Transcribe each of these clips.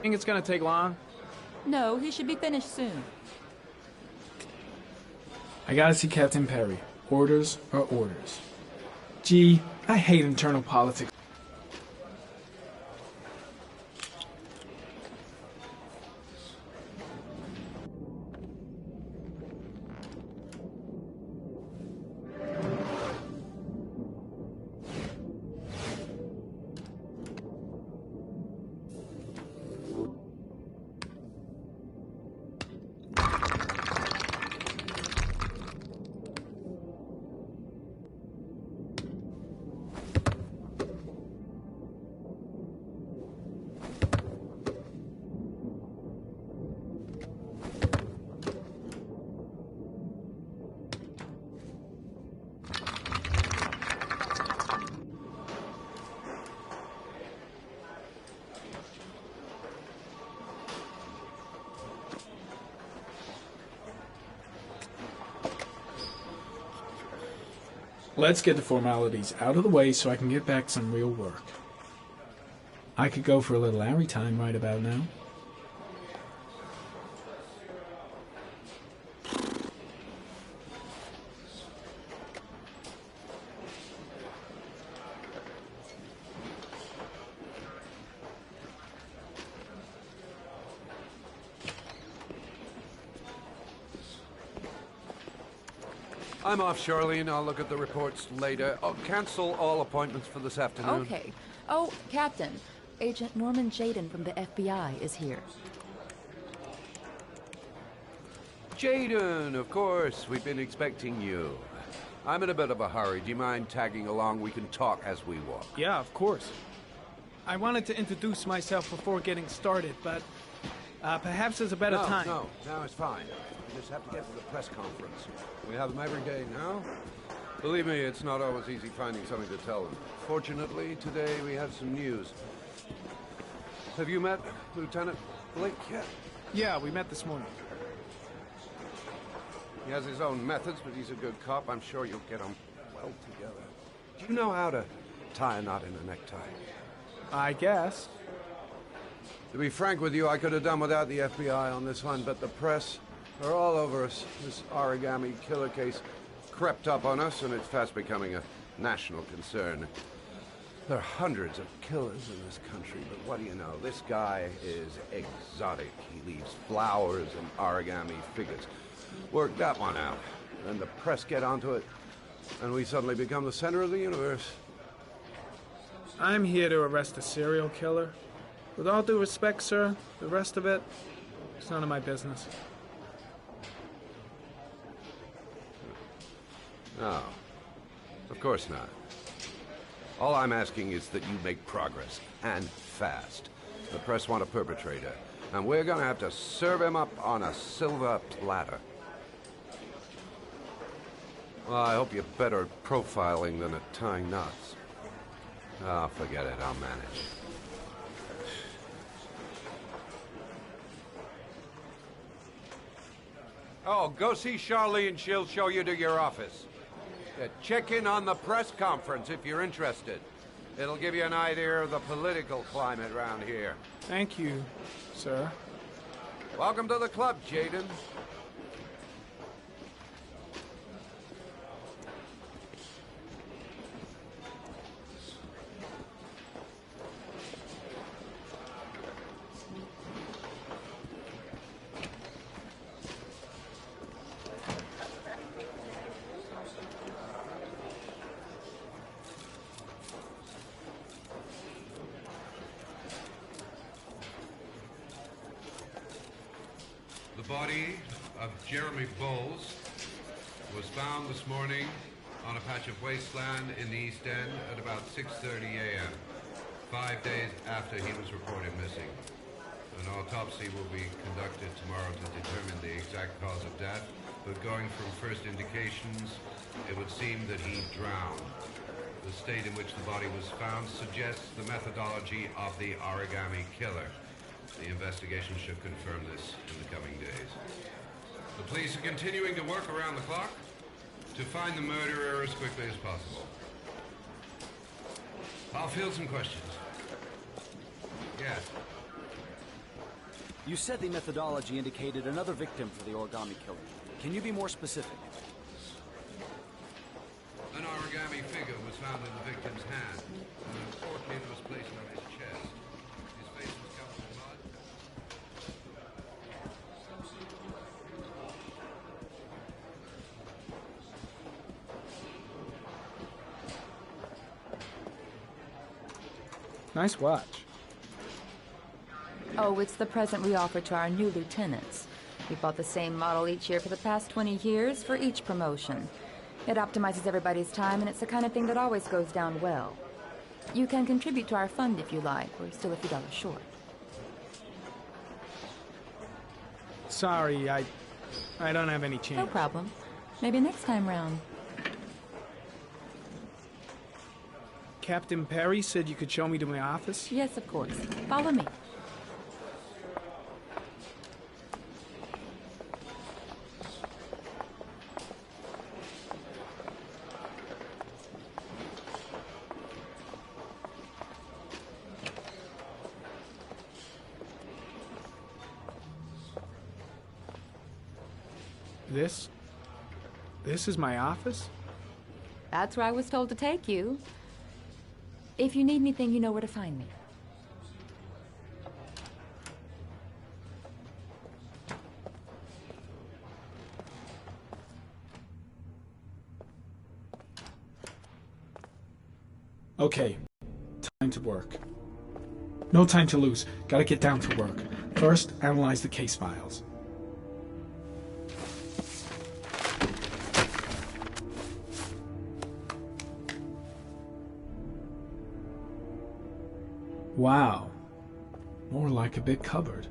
Think it's gonna take long? No, he should be finished soon. I gotta see Captain Perry. Orders are orders. Gee, I hate internal politics. Let's get the formalities out of the way so I can get back to some real work. I could go for a little Larry time right about now. I'm off, Charlene. I'll look at the reports later. I'll cancel all appointments for this afternoon. Okay. Oh, Captain. Agent Norman Jaden from the FBI is here. Jaden, of course. We've been expecting you. I'm in a bit of a hurry. Do you mind tagging along? We can talk as we walk. Yeah, of course. I wanted to introduce myself before getting started, but perhaps there's a better time. No, it's fine. We just have to get to the press conference. We have them every day now. Believe me, it's not always easy finding something to tell them. Fortunately, today we have some news. Have you met Lieutenant Blake yet? Yeah, we met this morning. He has his own methods, but he's a good cop. I'm sure you'll get them well together. Do you know how to tie a knot in a necktie? I guess. To be frank with you, I could have done without the FBI on this one, but the press are all over us. This origami killer case crept up on us, and it's fast becoming a national concern. There are hundreds of killers in this country, but what do you know? This guy is exotic. He leaves flowers and origami figures. Work that one out. Then the press get onto it, and we suddenly become the center of the universe. I'm here to arrest a serial killer. With all due respect, sir, the rest of it, it's none of my business. No, of course not. All I'm asking is that you make progress, and fast. The press want a perpetrator, and we're gonna have to serve him up on a silver platter. Well, I hope you're better at profiling than at tying knots. Oh, forget it, I'll manage. Oh, go see Charlene, she'll show you to your office. Yeah, check in on the press conference if you're interested. It'll give you an idea of the political climate around here. Thank you, sir. Welcome to the club, Jaden. The body of Jeremy Bowles was found this morning on a patch of wasteland in the East End at about 6:30 a.m., 5 days after he was reported missing. An autopsy will be conducted tomorrow to determine the exact cause of death, but going from first indications, it would seem that he drowned. The state in which the body was found suggests the methodology of the origami killer. The investigation should confirm this in the coming days. The police are continuing to work around the clock to find the murderer as quickly as possible. I'll field some questions. Yes. You said the methodology indicated another victim for the origami killer. Can you be more specific? An origami figure was found in the victim's hand. An orchid was placed on his chest. His face was covered in mud. Nice watch. Oh, it's the present we offer to our new lieutenants. We bought the same model each year for the past 20 years for each promotion. It optimizes everybody's time, and it's the kind of thing that always goes down well. You can contribute to our fund if you like. We're still a few dollars short. Sorry, I don't have any change. No problem. Maybe next time round. Captain Perry said you could show me to my office? Yes, of course. Follow me. This is my office? That's where I was told to take you. If you need anything, you know where to find me. Okay, time to work. No time to lose. Gotta get down to work. First, analyze the case files. Wow. More like a big cupboard.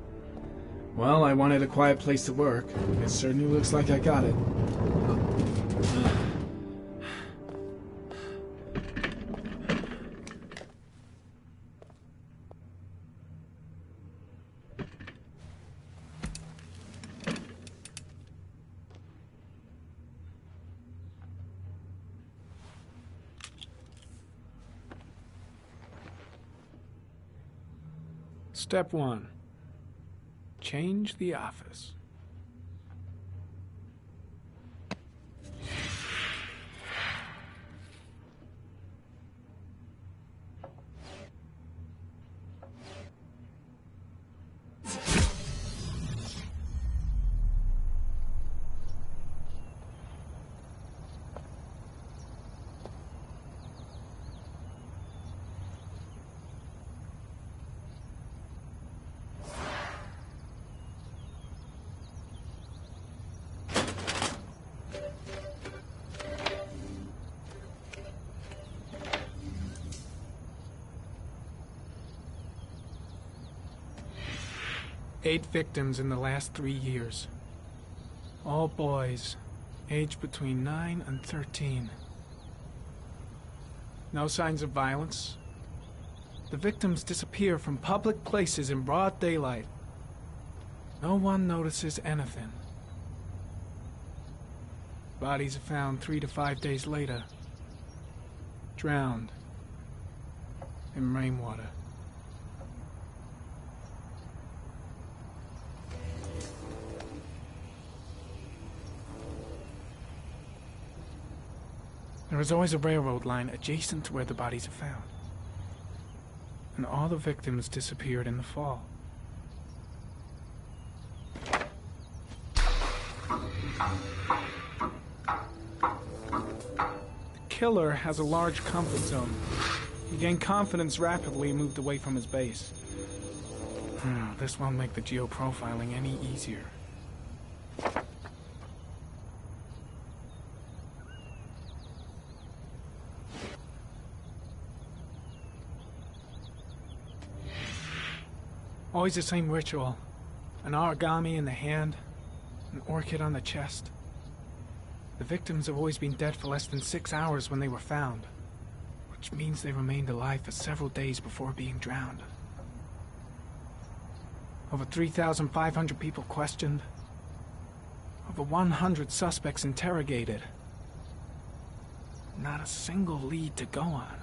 Well, I wanted a quiet place to work. It certainly looks like I got it. Step 1. Change the office. Eight victims in the last 3 years. All boys, aged between 9 and 13. No signs of violence. The victims disappear from public places in broad daylight. No one notices anything. Bodies are found 3 to 5 days later. Drowned in rainwater. There is always a railroad line adjacent to where the bodies are found. And all the victims disappeared in the fall. The killer has a large comfort zone. He gained confidence rapidly and moved away from his base. This won't make the geoprofiling any easier. Always the same ritual. An origami in the hand, an orchid on the chest. The victims have always been dead for less than 6 hours when they were found, which means they remained alive for several days before being drowned. Over 3,500 people questioned. Over 100 suspects interrogated. Not a single lead to go on.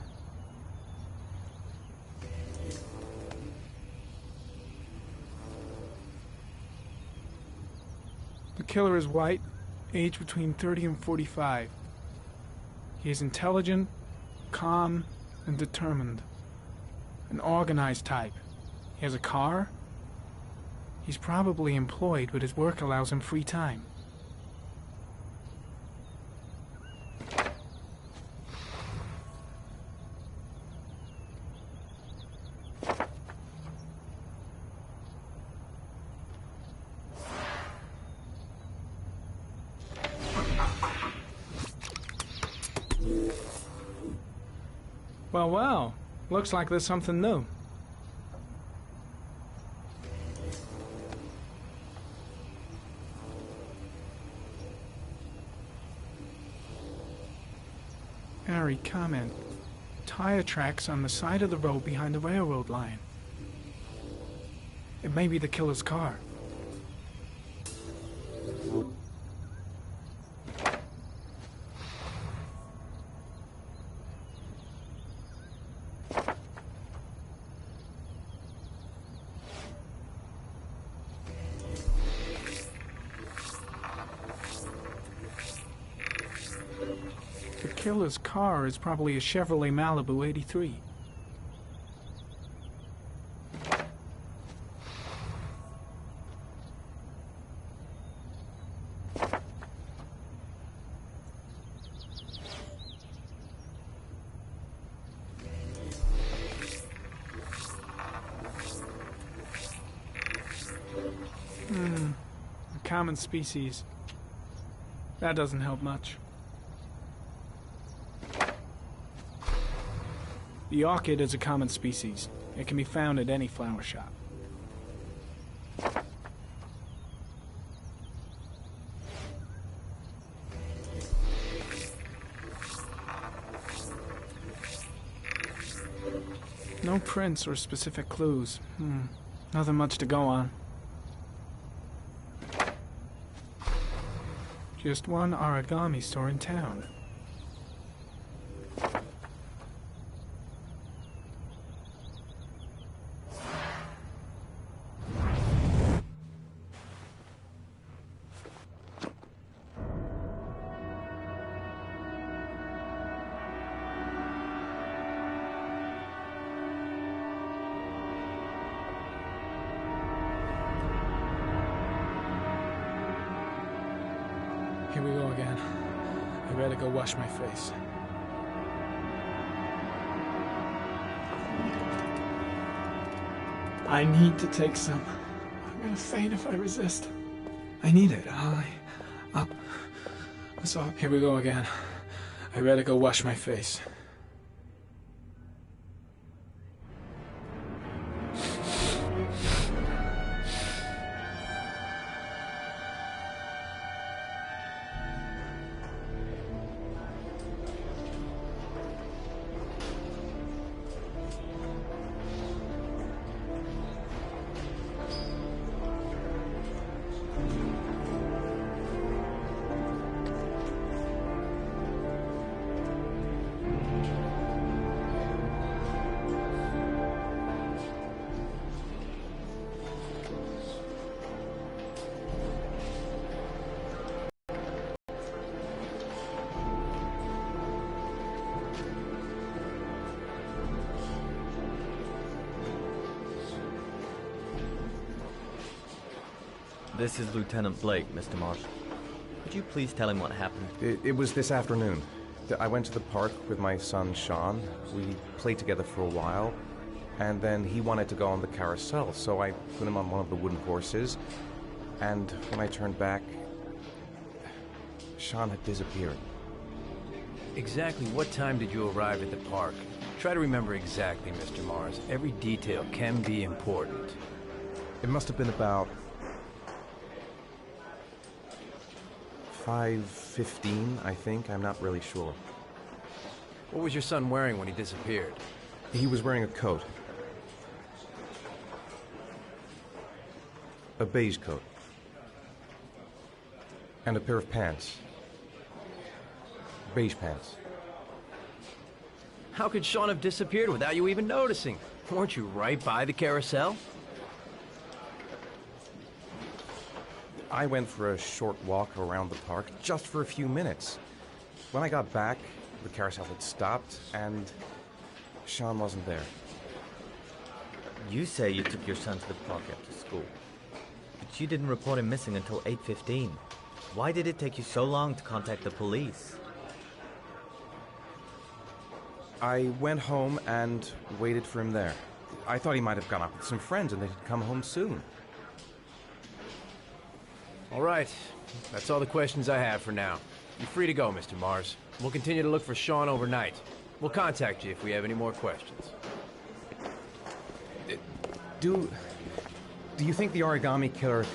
The killer is white, aged between 30 and 45. He is intelligent, calm, and determined. An organized type. He has a car. He's probably employed, but his work allows him free time. Well, well. Looks like there's something new. Harry, comment. Tire tracks on the side of the road behind the railroad line. It may be the killer's car. The killer's car is probably a Chevrolet Malibu 83. A common species. That doesn't help much. The orchid is a common species. It can be found at any flower shop. No prints or specific clues. Nothing much to go on. Just one origami store in town. Here we go again. I better go wash my face. I need to take some. I'm gonna faint if I resist. I need it. Up. So here we go again. I better go wash my face. This is Lieutenant Blake, Mr. Marsh. Could you please tell him what happened? It was this afternoon. I went to the park with my son, Shaun. We played together for a while, and then he wanted to go on the carousel, so I put him on one of the wooden horses, and when I turned back, Shaun had disappeared. Exactly what time did you arrive at the park? Try to remember exactly, Mr. Mars. Every detail can be important. It must have been about 5:15, I think. I'm not really sure. What was your son wearing when he disappeared? He was wearing a coat. A beige coat. And a pair of pants. Beige pants. How could Shaun have disappeared without you even noticing? Weren't you right by the carousel? I went for a short walk around the park just for a few minutes. When I got back, the carousel had stopped, and Shaun wasn't there. You say you took your son to the park after school, but you didn't report him missing until 8:15. Why did it take you so long to contact the police? I went home and waited for him there. I thought he might have gone out with some friends and they'd come home soon. All right. That's all the questions I have for now. You're free to go, Mr. Mars. We'll continue to look for Shaun overnight. We'll contact you if we have any more questions. Do you think the origami killer...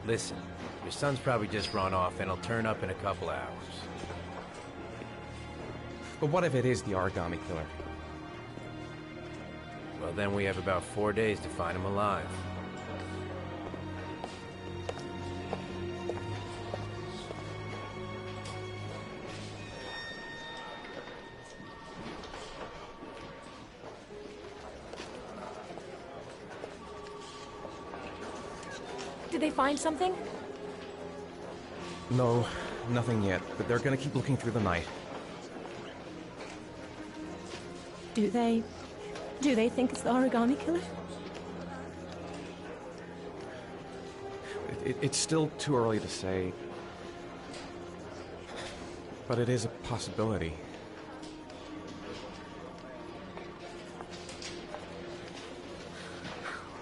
Listen, your son's probably just run off and he'll turn up in a couple hours. But what if it is the origami killer? Well, then we have about 4 days to find him alive. Did they find something? No, nothing yet, but they're gonna keep looking through the night. Do they think it's the origami killer? It's still too early to say, but it is a possibility.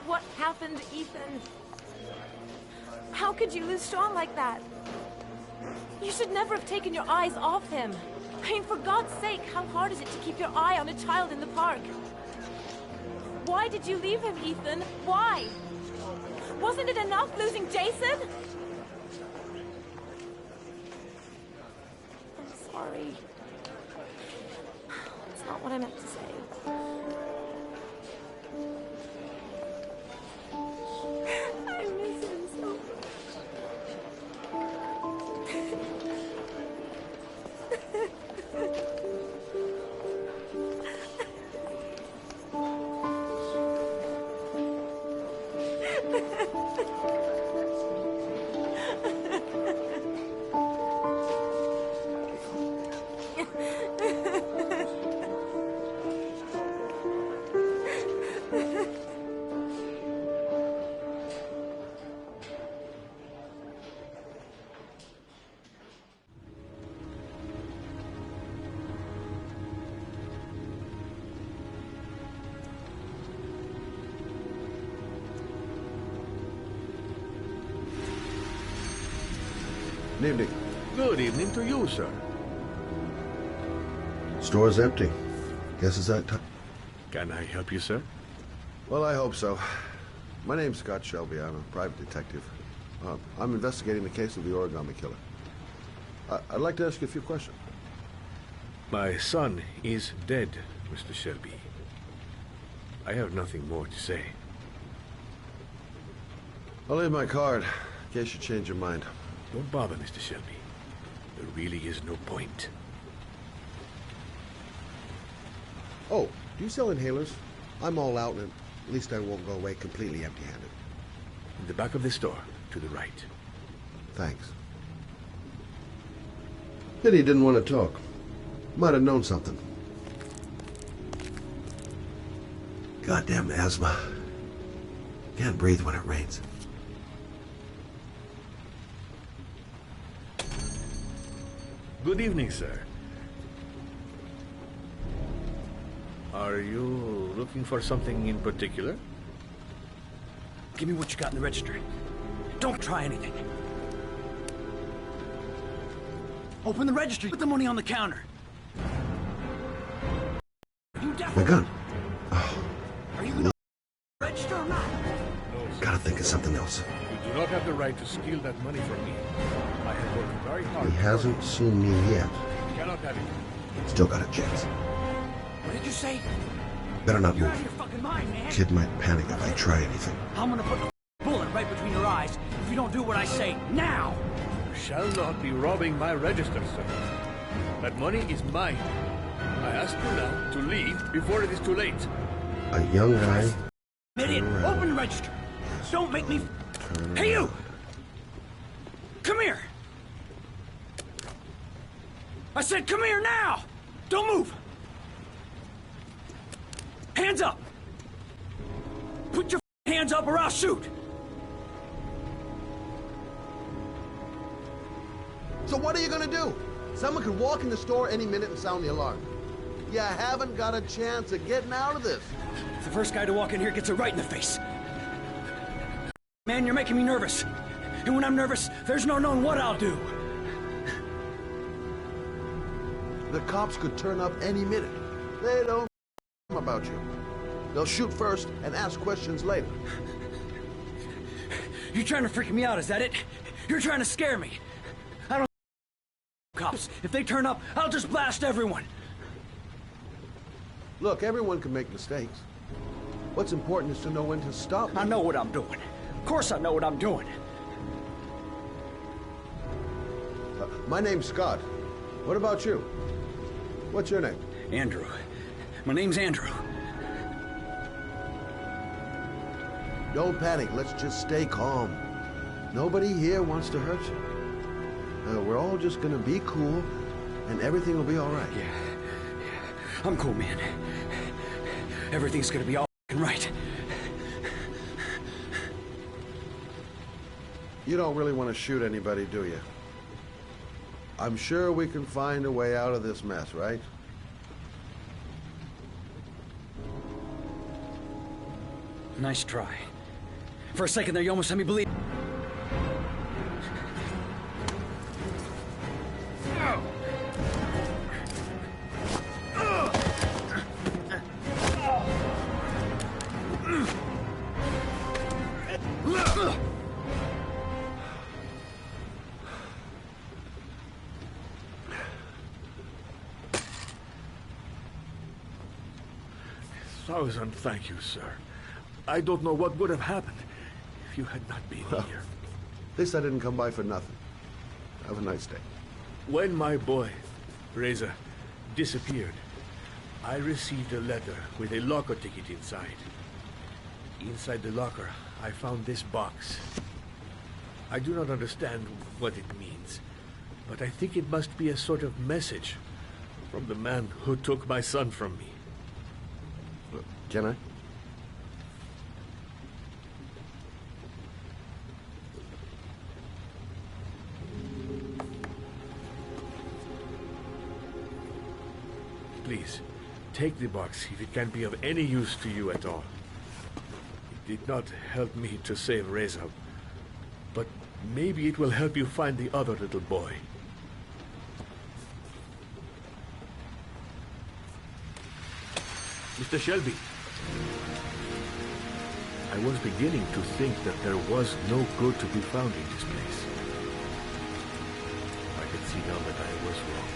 What happened, Ethan? How could you lose Shaun like that? You should never have taken your eyes off him. I mean, for God's sake, how hard is it to keep your eye on a child in the park? Why did you leave him, Ethan? Why? Wasn't it enough losing Jason? I'm sorry. It's not what I meant to say. I miss him so much. Good evening. Good evening to you, sir. Store's empty. Guess it's that time. Can I help you, sir? Well, I hope so. My name's Scott Shelby. I'm a private detective. I'm investigating the case of the origami killer. I'd like to ask you a few questions. My son is dead, Mr. Shelby. I have nothing more to say. I'll leave my card in case you change your mind. Don't bother, Mr. Shelby. There really is no point. Oh, do you sell inhalers? I'm all out, and at least I won't go away completely empty-handed. In the back of the store, to the right. Thanks. Pity he didn't want to talk. Might have known something. Goddamn asthma. Can't breathe when it rains. Good evening, sir. Are you looking for something in particular? Give me what you got in the register. Don't try anything. Open the register. Put the money on the counter. You My gun. Are you gonna register or not? No, sir. Gotta think of something else. You do not have the right to steal that money from me. I have worked very hard. He hasn't seen me yet. You cannot have it. Still got a chance. What did you say? Better not You're out move. of your fucking mind, man. Kid might panic if I try anything. I'm gonna put the bullet right between your eyes if you don't do what I say now. You shall not be robbing my register, sir. That money is mine. I ask you now to leave before it is too late. A young guy. Admit it. Open the register. Don't make me... Hey, you! Come here! I said come here now! Don't move! Hands up! Put your hands up or I'll shoot! So what are you gonna do? Someone could walk in the store any minute and sound the alarm. You haven't got a chance of getting out of this. The first guy to walk in here gets it right in the face. Man, you're making me nervous. And when I'm nervous, there's no knowing what I'll do. The cops could turn up any minute. They don't about you. They'll shoot first and ask questions later. You're trying to freak me out, is that it? You're trying to scare me. I don't cops. If they turn up, I'll just blast everyone. Look, everyone can make mistakes. What's important is to know when to stop. I know what I'm doing. Of course I know what I'm doing. My name's Scott. What about you? What's your name? Andrew. My name's Andrew. Don't panic. Let's just stay calm. Nobody here wants to hurt you. We're all just gonna be cool, and everything will be all right. Yeah. I'm cool, man. Everything's gonna be all right. You don't really want to shoot anybody, do you? I'm sure we can find a way out of this mess, right? Nice try. For a second there, you almost had me believe... Thousand thank you, sir. I don't know what would have happened if you had not been here. At least I didn't come by for nothing. Have a nice day. When my boy, Reza, disappeared, I received a letter with a locker ticket inside. Inside the locker, I found this box. I do not understand what it means, but I think it must be a sort of message from the man who took my son from me. Can I? Please, take the box if it can be of any use to you at all. It did not help me to save Reza, but maybe it will help you find the other little boy. Mr. Shelby, I was beginning to think that there was no good to be found in this place. I can see now that I was wrong.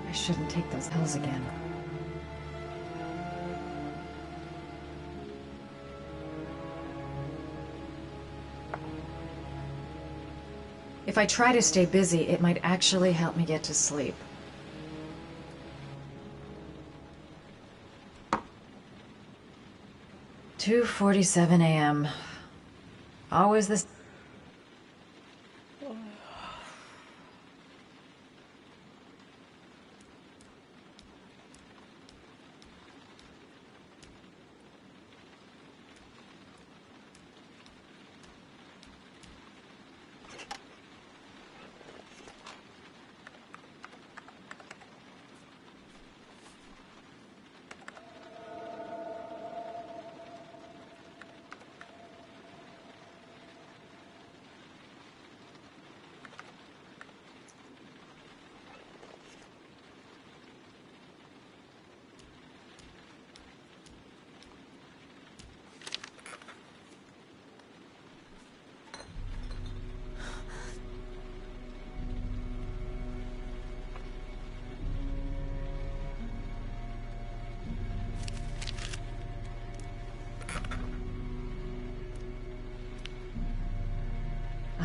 I shouldn't take those pills again. If I try to stay busy, it might actually help me get to sleep. "2:47 a.m. Always this.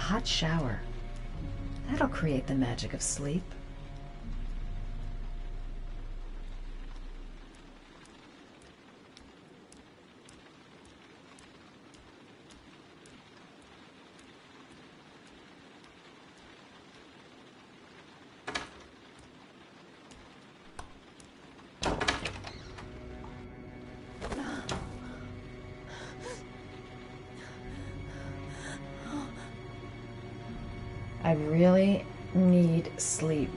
hot shower. That'll create the magic of sleep. I really need sleep.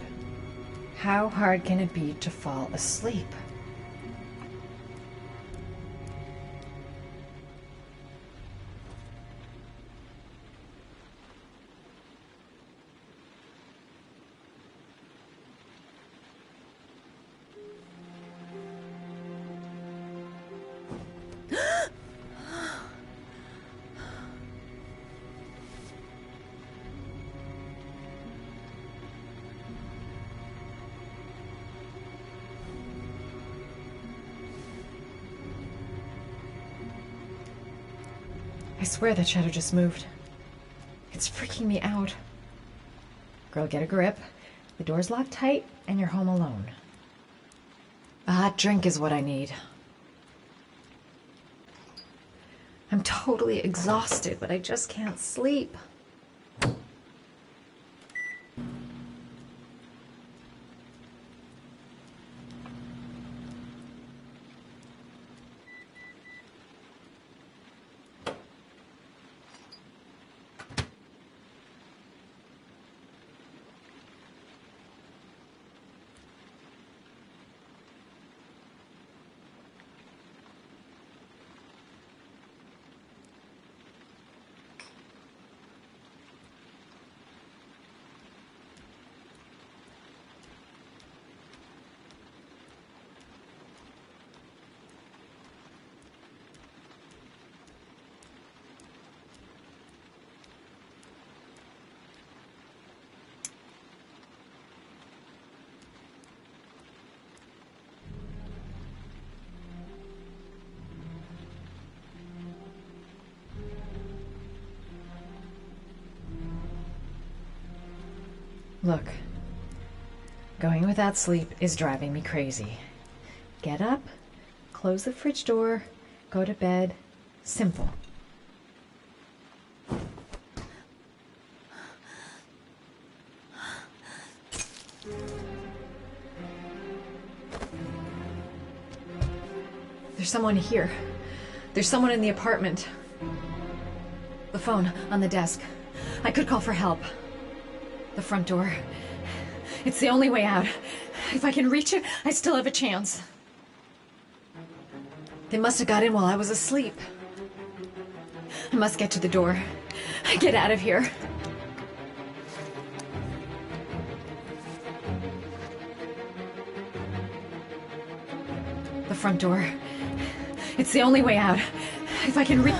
How hard can it be to fall asleep? I swear that shadow just moved. It's freaking me out. Girl, get a grip. The door's locked tight, and you're home alone. A hot drink is what I need. I'm totally exhausted, but I just can't sleep. Look, going without sleep is driving me crazy. Get up, close the fridge door, go to bed. Simple. There's someone here. There's someone in the apartment. The phone on the desk. I could call for help. The front door. It's the only way out. If I can reach it, I still have a chance. They must have got in while I was asleep. I must get to the door. Get out of here. The front door. It's the only way out. If I can reach...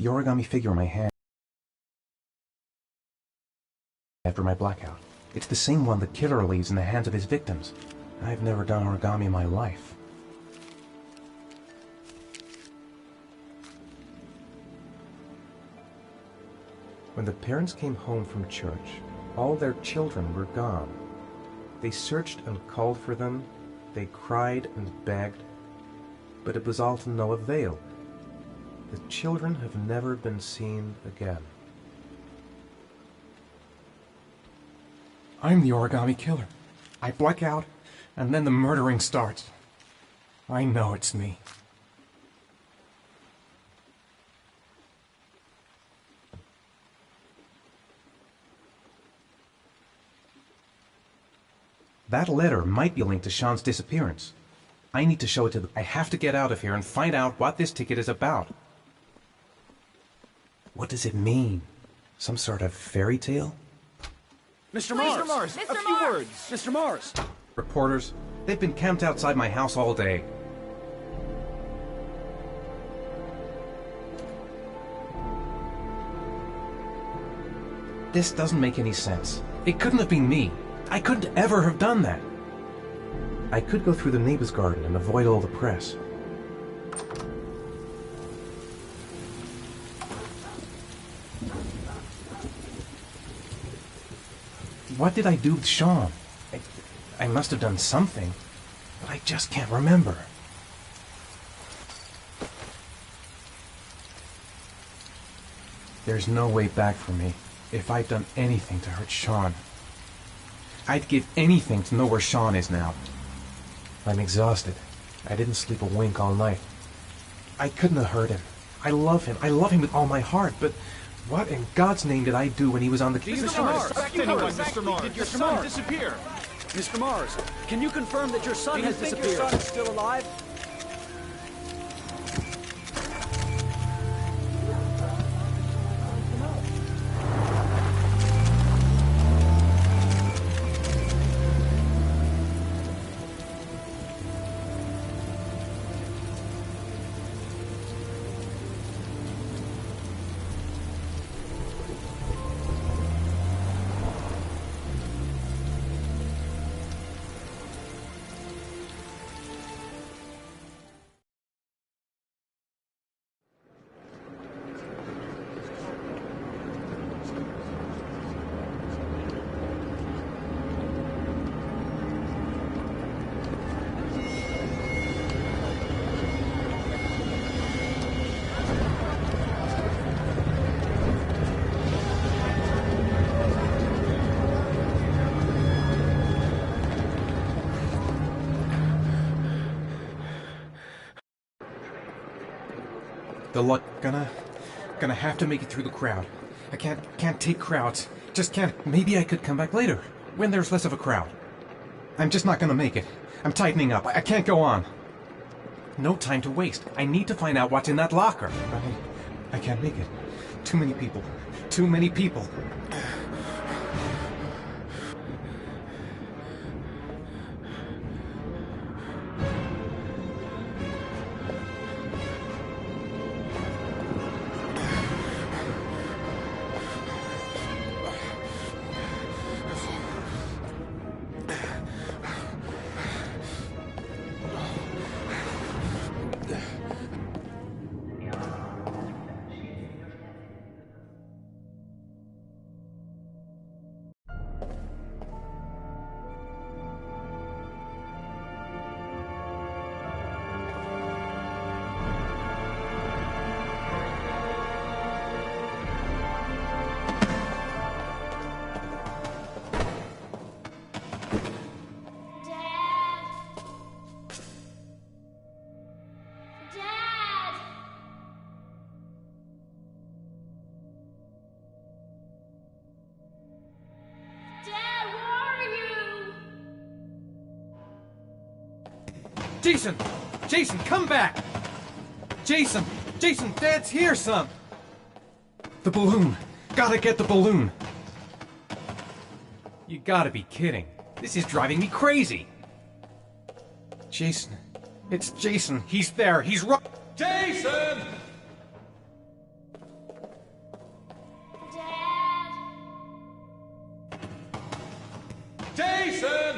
The origami figure in my hand after my blackout. It's the same one the killer leaves in the hands of his victims. I've never done origami in my life. When the parents came home from church, all their children were gone. They searched and called for them, they cried and begged, but it was all to no avail. The children have never been seen again. I'm the origami killer. I black out, and then the murdering starts. I know it's me. That letter might be linked to Shaun's disappearance. I need to show it to them. I have to get out of here and find out what this ticket is about. What does it mean? Some sort of fairy tale? Mr. Mars! Mr. A few Mars! words! Mr. Mars! Reporters, they've been camped outside my house all day. This doesn't make any sense. It couldn't have been me. I couldn't ever have done that. I could go through the neighbor's garden and avoid all the press. What did I do with Shaun? I must have done something, but I just can't remember. There's no way back for me if I'd done anything to hurt Shaun. I'd give anything to know where Shaun is now. I'm exhausted. I didn't sleep a wink all night. I couldn't have hurt him. I love him. I love him with all my heart, but what in God's name did I do when he was on the... Mr. Mars! Mr. Mars! Did your son disappear? Mr. Mars, can you confirm that your son has disappeared? Do you think your son is still alive? The luck gonna have to make it through the crowd. I can't take crowds. Just can't. Maybe I could come back later, when there's less of a crowd. I'm just not gonna make it. I'm tightening up. I can't go on. No time to waste. I need to find out what's in that locker. I can't make it. Too many people. Too many people. Jason! Jason, come back! Jason! Jason, Dad's here, son! The balloon! Gotta get the balloon! You gotta be kidding. This is driving me crazy! Jason. It's Jason. He's there. He's right. Jason! Jason!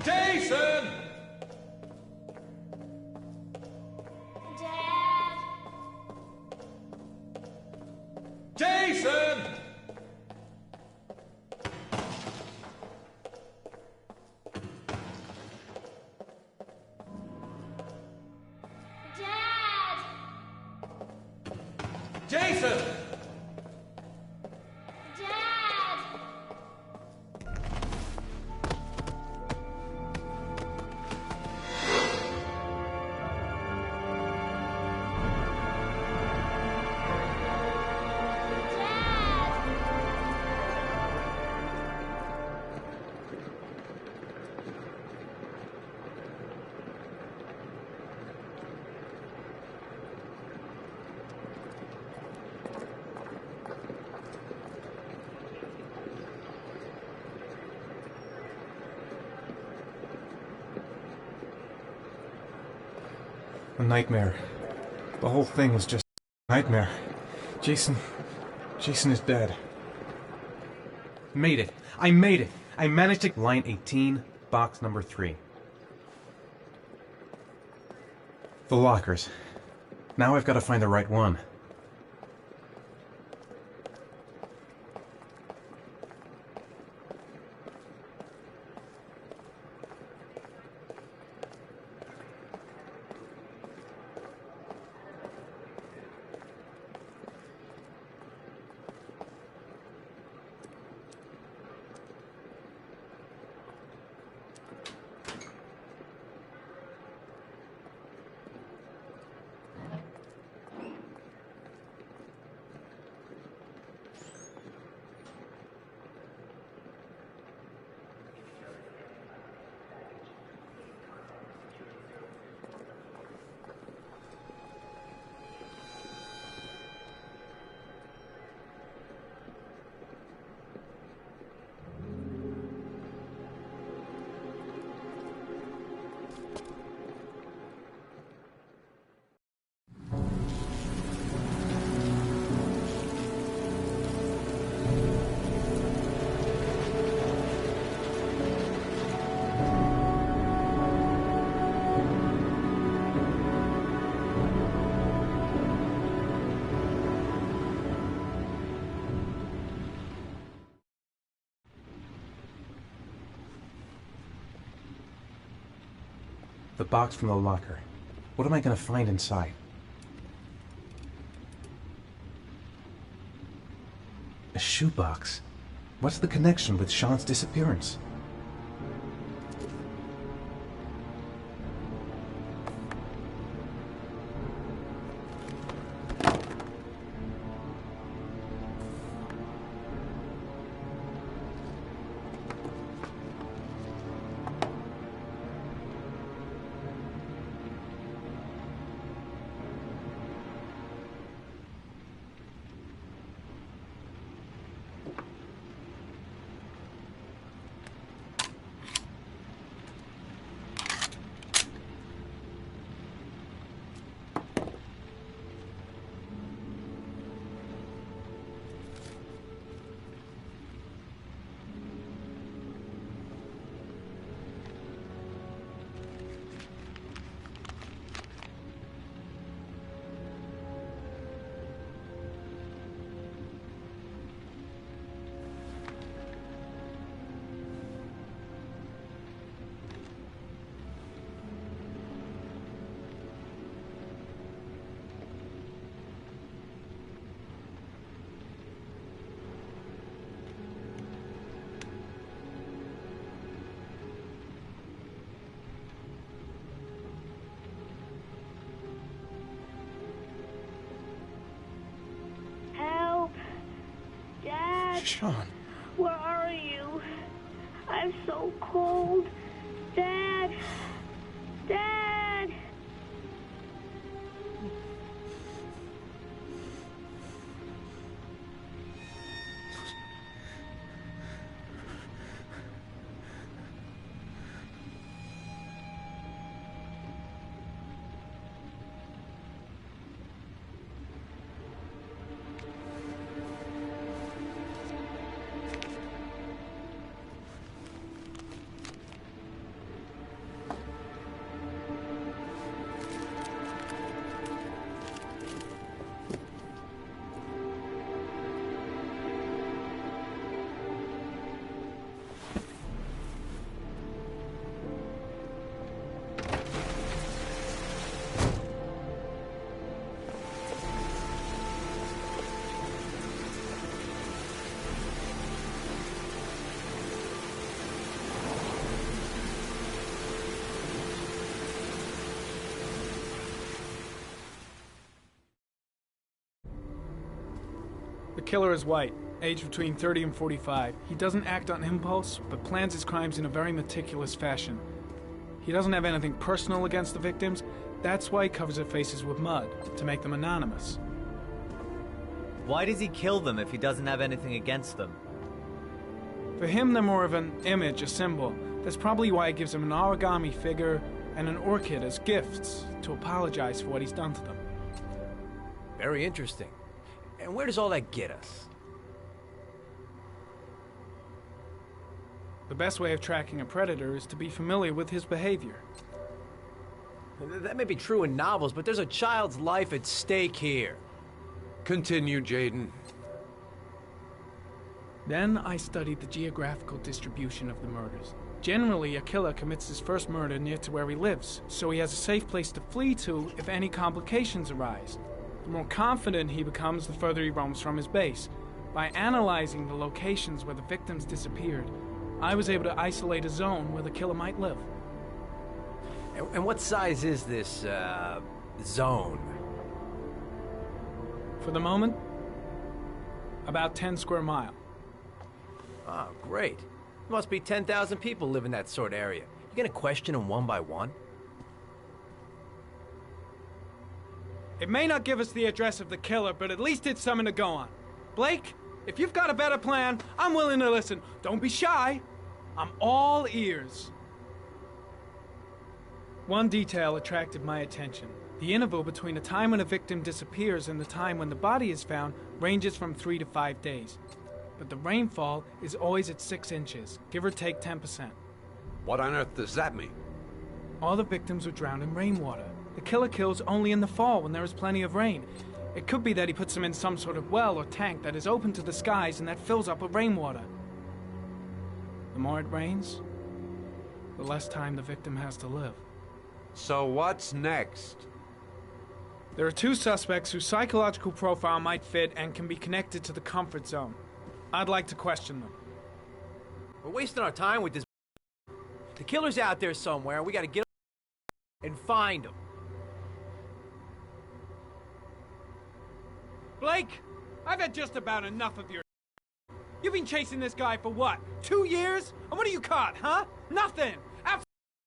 Jason! Jason! Jason! A nightmare. The whole thing was just a nightmare. Jason is dead. Made it. I made it. I managed to... Line 18, box number 3. The lockers. Now I've got to find the right one. The box from the locker. What am I going to find inside? A shoebox. What's the connection with Shaun's disappearance? Shaun. Where are you? I'm so cold. Dad! Dad! The killer is white, aged between 30 and 45. He doesn't act on impulse, but plans his crimes in a very meticulous fashion. He doesn't have anything personal against the victims. That's why he covers their faces with mud, to make them anonymous. Why does he kill them if he doesn't have anything against them? For him, they're more of an image, a symbol. That's probably why he gives them an origami figure and an orchid as gifts to apologize for what he's done to them. Very interesting. And where does all that get us? The best way of tracking a predator is to be familiar with his behavior. That may be true in novels, but there's a child's life at stake here. Continue, Jaden. Then I studied the geographical distribution of the murders. Generally, a killer commits his first murder near to where he lives, so he has a safe place to flee to if any complications arise. The more confident he becomes, the further he roams from his base. By analyzing the locations where the victims disappeared, I was able to isolate a zone where the killer might live. And what size is this, zone? For the moment, about 10 square miles. Oh, great. There must be 10,000 people live in that sort of area. You gonna question them one by one? It may not give us the address of the killer, but at least it's something to go on. Blake, if you've got a better plan, I'm willing to listen. Don't be shy. I'm all ears. One detail attracted my attention. The interval between the time when a victim disappears and the time when the body is found ranges from 3 to 5 days. But the rainfall is always at 6 inches, give or take 10%. What on earth does that mean? All the victims were drowned in rainwater. The killer kills only in the fall when there is plenty of rain. It could be that he puts them in some sort of well or tank that is open to the skies and that fills up with rainwater. The more it rains, the less time the victim has to live. So what's next? There are 2 suspects whose psychological profile might fit and can be connected to the comfort zone. I'd like to question them. We're wasting our time with this. The killer's out there somewhere, and we gotta get and find him. Blake, I've had just about enough of your. You've been chasing this guy for what? 2 years? And what are you caught, huh? Nothing!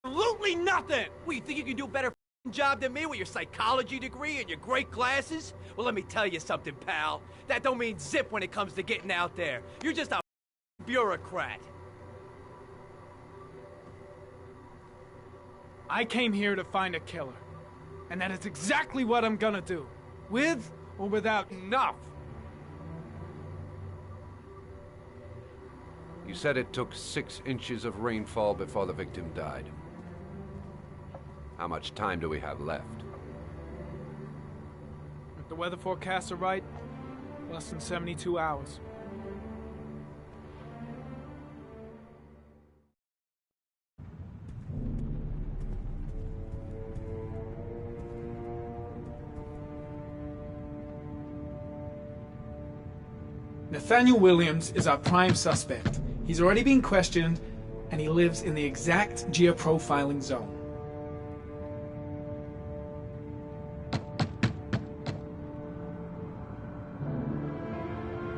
Absolutely nothing! Well, you think you can do a better job than me with your psychology degree and your great glasses? Well, let me tell you something, pal. That don't mean zip when it comes to getting out there. You're just a bureaucrat. I came here to find a killer. And that is exactly what I'm gonna do. With or without enough. You said it took 6 inches of rainfall before the victim died. How much time do we have left? If the weather forecasts are right, less than 72 hours. Nathaniel Williams is our prime suspect. He's already been questioned, and he lives in the exact geoprofiling zone.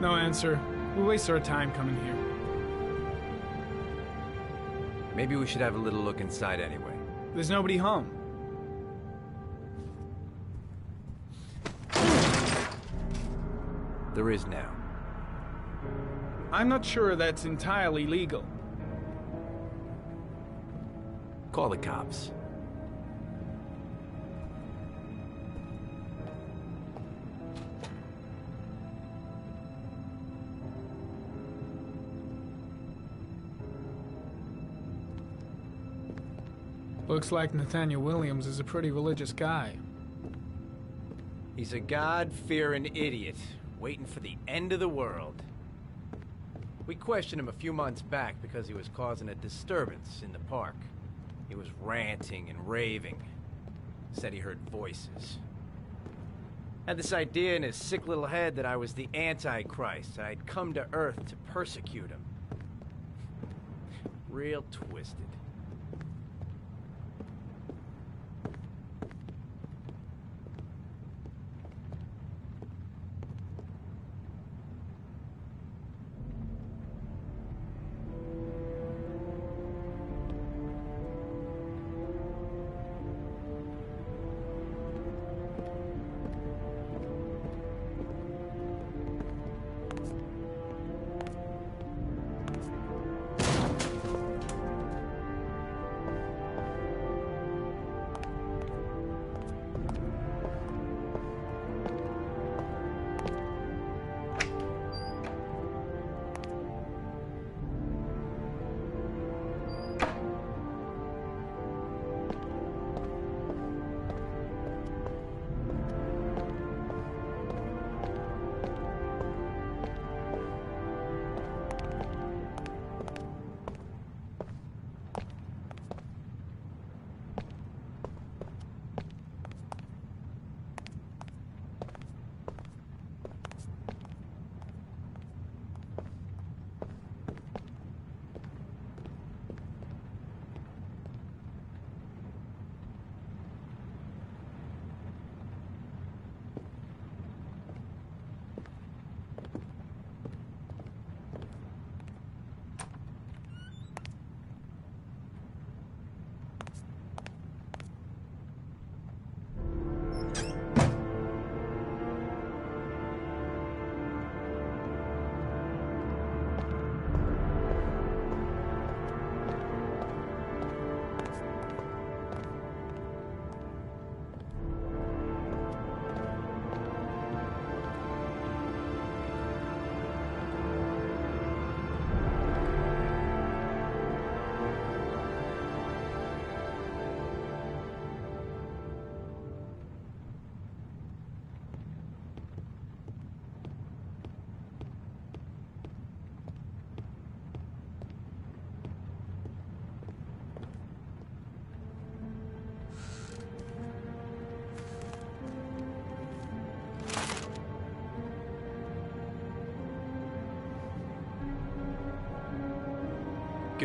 No answer. We waste our time coming here. Maybe we should have a little look inside anyway. There's nobody home. There is now. I'm not sure that's entirely legal. Call the cops. Looks like Nathaniel Williams is a pretty religious guy. He's a God-fearing idiot, waiting for the end of the world. We questioned him a few months back because he was causing a disturbance in the park. He was ranting and raving. Said he heard voices. Had this idea in his sick little head that I was the Antichrist, and I'd come to Earth to persecute him. Real twisted.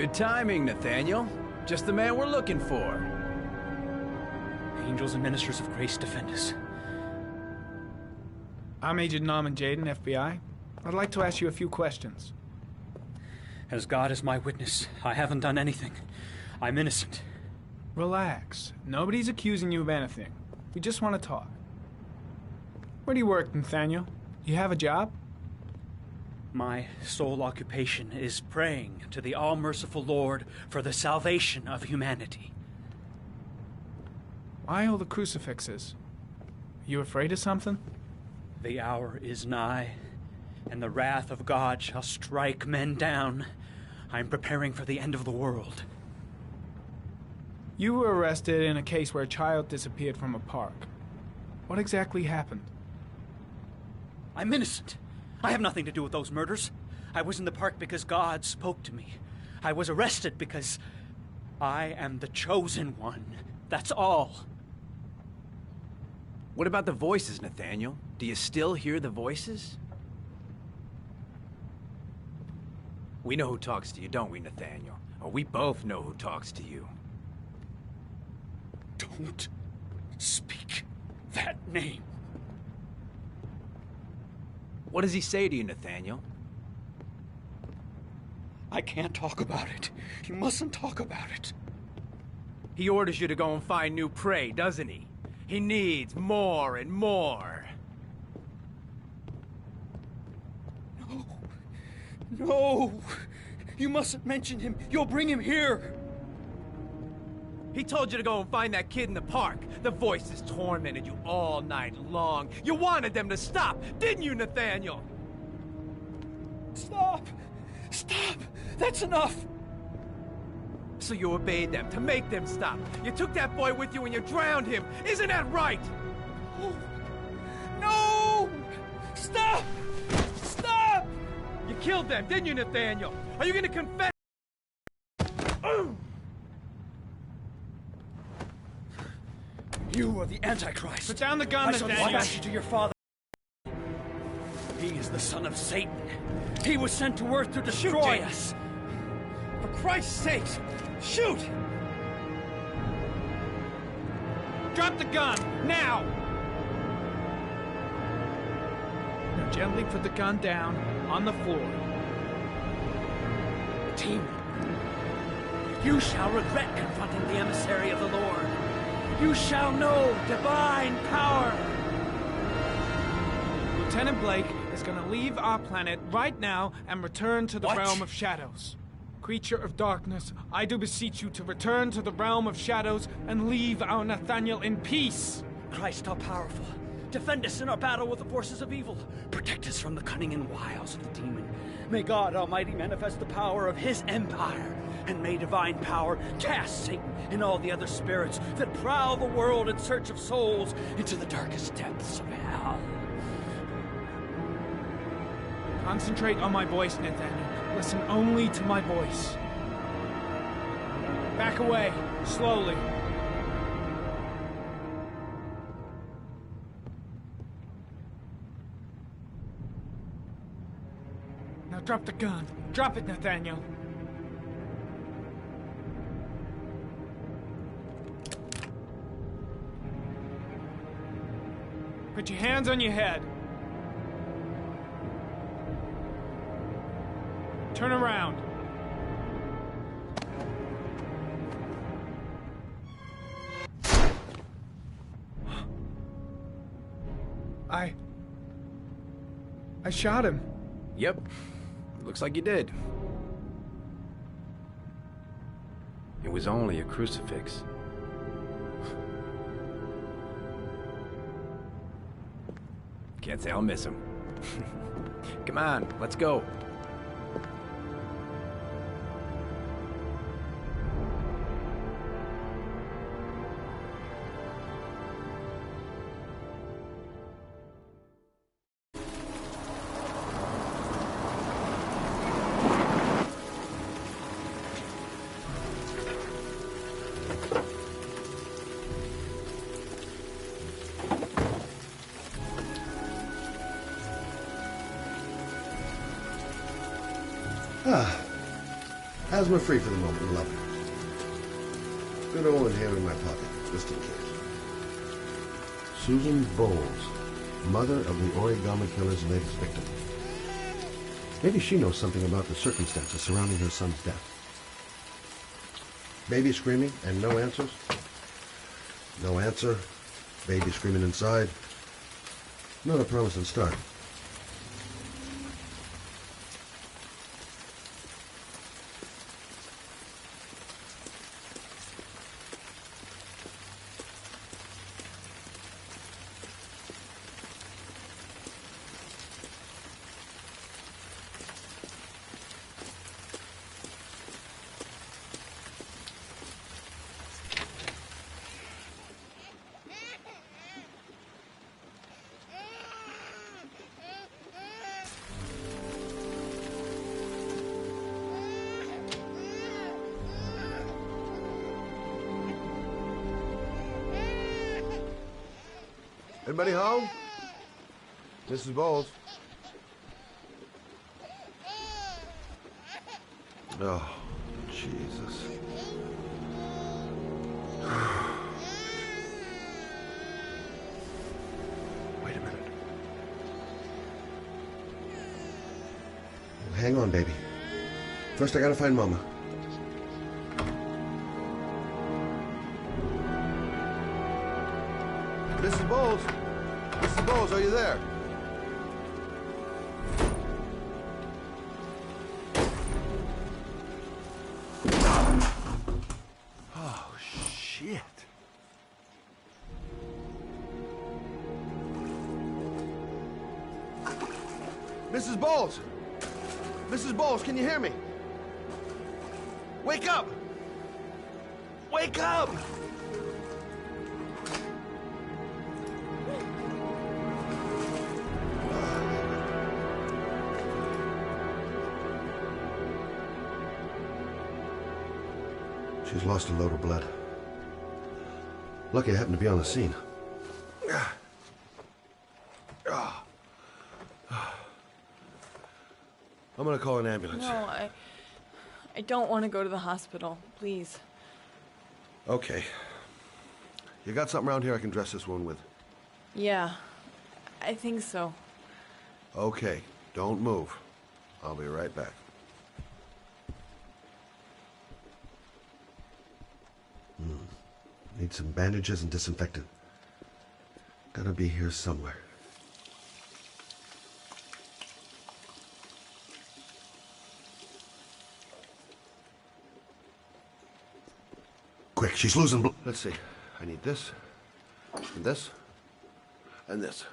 Good timing, Nathaniel. Just the man we're looking for. Angels and ministers of grace defend us. I'm Agent Norman Jaden, FBI. I'd like to ask you a few questions. As God is my witness, I haven't done anything. I'm innocent. Relax. Nobody's accusing you of anything. We just want to talk. Where do you work, Nathaniel? You have a job? My sole occupation is praying to the all-merciful Lord for the salvation of humanity. Why all the crucifixes? Are you afraid of something? The hour is nigh, and the wrath of God shall strike men down. I'm preparing for the end of the world. You were arrested in a case where a child disappeared from a park. What exactly happened? I'm innocent. I have nothing to do with those murders. I was in the park because God spoke to me. I was arrested because I am the chosen one. That's all. What about the voices, Nathaniel? Do you still hear the voices? We know who talks to you, don't we, Nathaniel? Or we both know who talks to you. Don't speak that name. What does he say to you, Nathaniel? I can't talk about it. You mustn't talk about it. He orders you to go and find new prey, doesn't he? He needs more and more. No. No. You mustn't mention him. You'll bring him here. He told you to go and find that kid in the park. The voices tormented you all night long. You wanted them to stop, didn't you, Nathaniel? Stop! Stop! That's enough! So you obeyed them to make them stop. You took that boy with you and you drowned him. Isn't that right? No! No! Stop! Stop! You killed them, didn't you, Nathaniel? Are you gonna confess? You are the Antichrist. Put down the gun, I shall Nathaniel. dispatch you to your father. He is the son of Satan. He was sent to earth to destroy us. For Christ's sake, shoot! Drop the gun, now! Now gently put the gun down on the floor. Team, you shall regret confronting the emissary of the Lord. You shall know divine power. Lieutenant Blake is going to leave our planet right now and return to the realm of shadows. Creature of darkness, I do beseech you to return to the realm of shadows and leave our Nathaniel in peace. Christ all powerful, defend us in our battle with the forces of evil. Protect us from the cunning and wiles of the demon. May God Almighty manifest the power of his empire, and may divine power cast Satan and all the other spirits that prowl the world in search of souls into the darkest depths of hell. Concentrate on my voice, Nathaniel. Listen only to my voice. Back away, slowly. Now drop the gun. Drop it, Nathaniel. Put your hands on your head. Turn around. I shot him. Yep. Looks like you did. It was only a crucifix. Can't say I'll miss him. Come on, let's go. Asthma-free for the moment, love it. Good old inhaler in my pocket, just in case. Susan Bowles, mother of the origami killer's latest victim. Maybe she knows something about the circumstances surrounding her son's death. Baby screaming and no answers? No answer. Baby screaming inside. Not a promising start. Anybody home? Mrs. Bowles. Oh, Jesus. Wait a minute. Hang on, baby. First, I gotta find Mama. Mrs. Bowles? Mrs. Bowles, are you there? Oh, shit. Mrs. Bowles! Mrs. Bowles, can you hear me? Wake up! Wake up! She's lost a load of blood. Lucky I happened to be on the scene. I'm gonna call an ambulance. No, I don't want to go to the hospital. Please. Okay. You got something around here I can dress this wound with? Yeah, I think so. Okay, don't move. I'll be right back. Need some bandages and disinfectant. Gotta be here somewhere. Quick, she's losing blood. Let's see. I need this, and this, and this.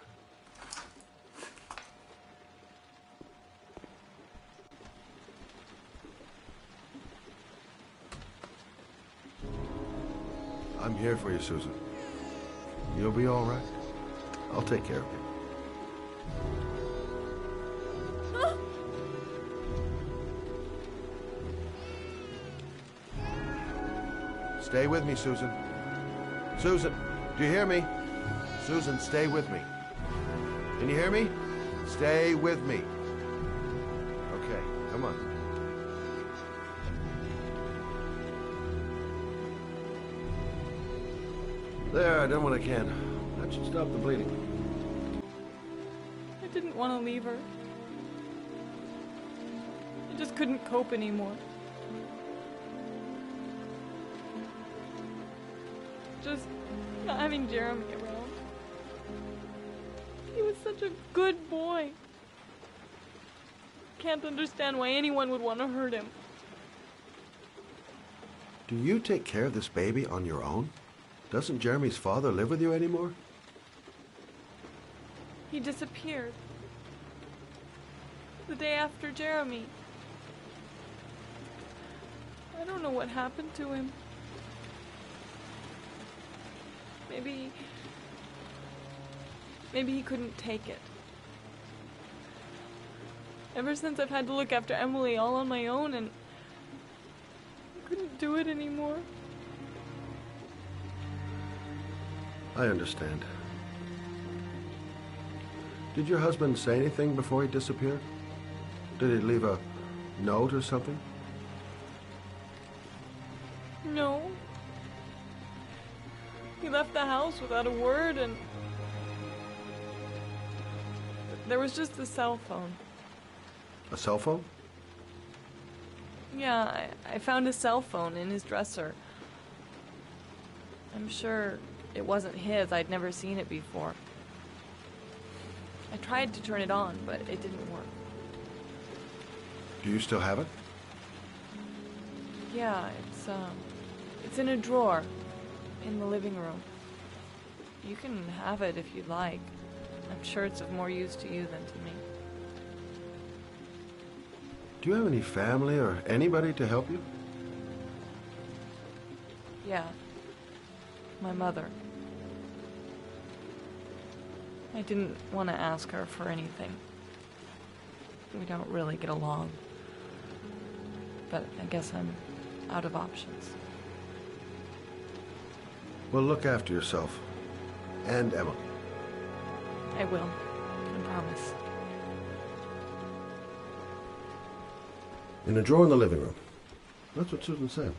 I'm here for you, Susan. You'll be all right. I'll take care of you. Stay with me, Susan. Susan, do you hear me? Susan, stay with me. Can you hear me? Stay with me. Okay, come on. There, I done what I can. That should stop the bleeding. I didn't want to leave her. I just couldn't cope anymore. Just not having Jeremy around. He was such a good boy. Can't understand why anyone would want to hurt him. Do you take care of this baby on your own? Doesn't Jeremy's father live with you anymore? He disappeared. The day after Jeremy. I don't know what happened to him. Maybe he couldn't take it. Ever since I've had to look after Emily all on my own, and I couldn't do it anymore. I understand. Did your husband say anything before he disappeared? Did he leave a note or something? No. He left the house without a word, and there was just the cell phone. A cell phone? Yeah, I found a cell phone in his dresser. I'm sure it wasn't his. I'd never seen it before. I tried to turn it on, but it didn't work. Do you still have it? Yeah, it's in a drawer in the living room. You can have it if you'd like. I'm sure it's of more use to you than to me. Do you have any family or anybody to help you? Yeah. My mother. I didn't want to ask her for anything. We don't really get along. But I guess I'm out of options. Well, look after yourself. And Emily. I will. I promise. In a drawer in the living room. That's what Susan said.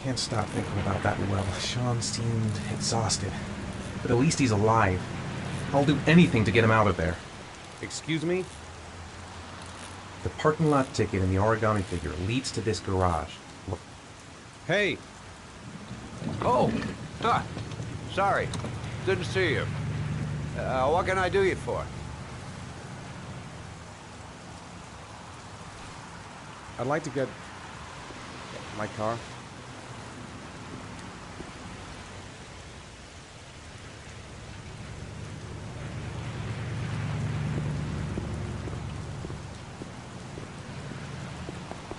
Can't stop thinking about that well. Shaun seemed exhausted. But at least he's alive. I'll do anything to get him out of there. Excuse me? The parking lot ticket and the origami figure leads to this garage. Look. Hey! Oh! Sorry. Didn't see you. What can I do you for? I'd like to get my car.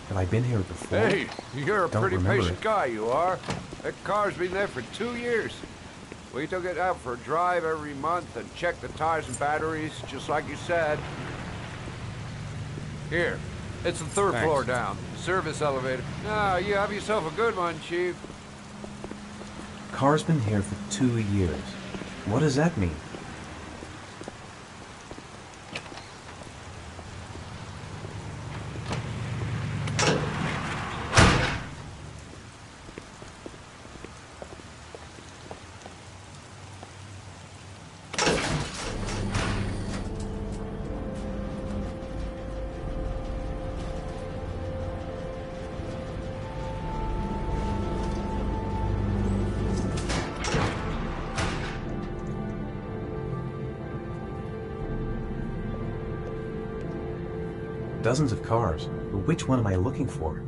Have I been here before? Hey, you're a Don't pretty remember patient it. guy, you are. That car's been there for 2 years. We took it out for a drive every month and checked the tires and batteries, just like you said. Here, it's the third Thanks. floor down. Service elevator. Ah, you have yourself a good one, Chief. Car's been here for 2 years. What does that mean? Dozens of cars, but which one am I looking for?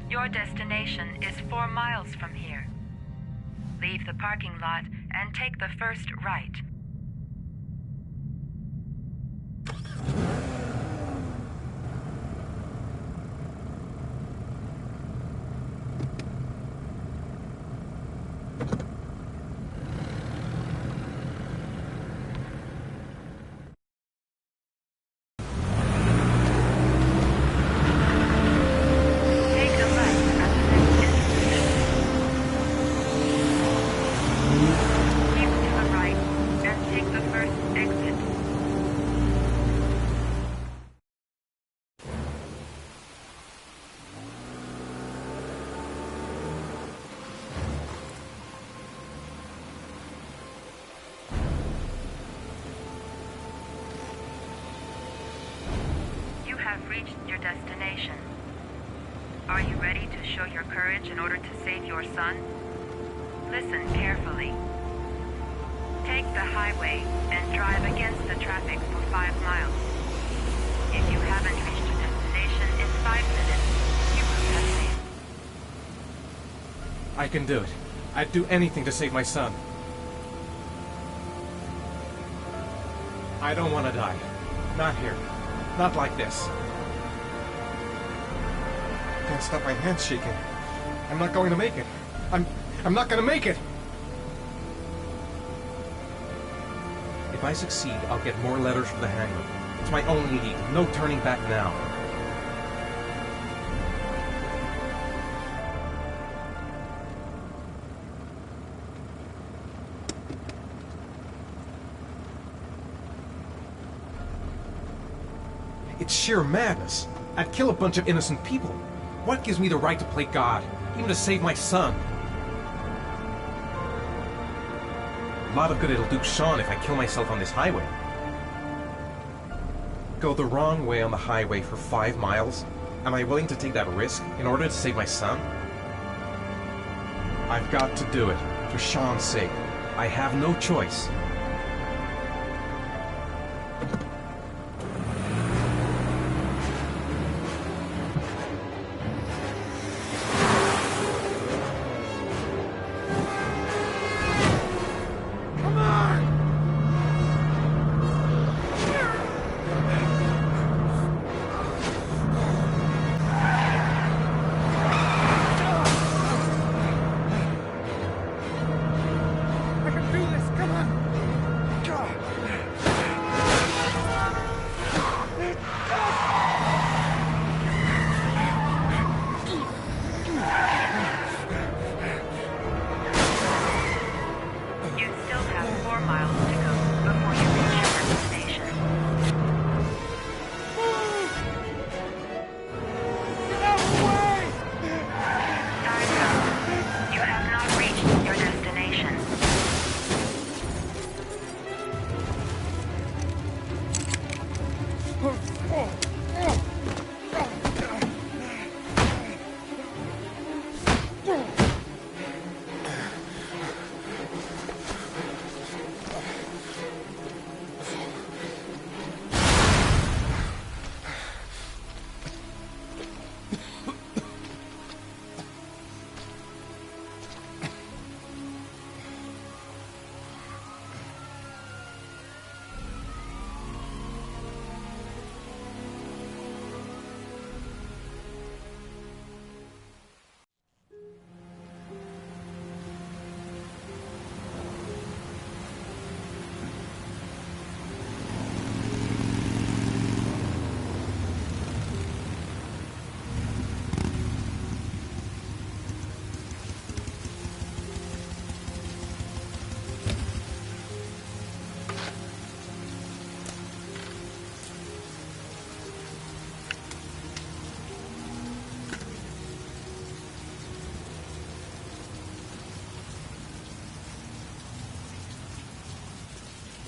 Your destination is 4 miles from here. Leave the parking lot and take the first right. Have reached your destination. Are you ready to show your courage in order to save your son? Listen carefully. Take the highway and drive against the traffic for 5 miles. If you haven't reached your destination in 5 minutes, you will have failed. I can do it. I'd do anything to save my son. I don't want to die. Not here. Not like this. I can't stop my hands shaking. I'm not going to make it. I'm not going to make it! If I succeed, I'll get more letters from the hangar. It's my only lead. No turning back now. It's sheer madness. I'd kill a bunch of innocent people. What gives me the right to play God, even to save my son? A lot of good it'll do Shaun if I kill myself on this highway. Go the wrong way on the highway for 5 miles? Am I willing to take that risk in order to save my son? I've got to do it, for Shaun's sake. I have no choice.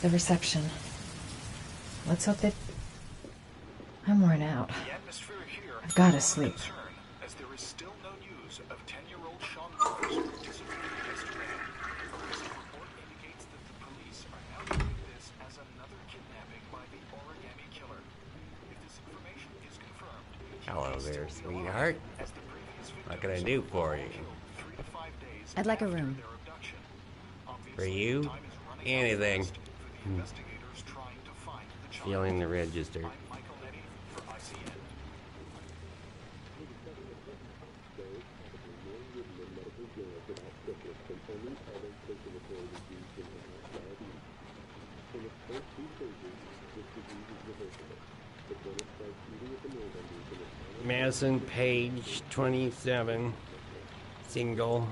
The reception. Let's hope that... I'm worn out. I've got to sleep. As there is still no news of 10-year-old Shaun who disappeared yesterday. A recent report indicates that the police are now viewing this as another kidnapping by the origami killer. If this information is confirmed... Hello there, sweetheart. What can I do for you? I'd like a room. For you? Anything. Feeling the register. Madison, page 27. Single.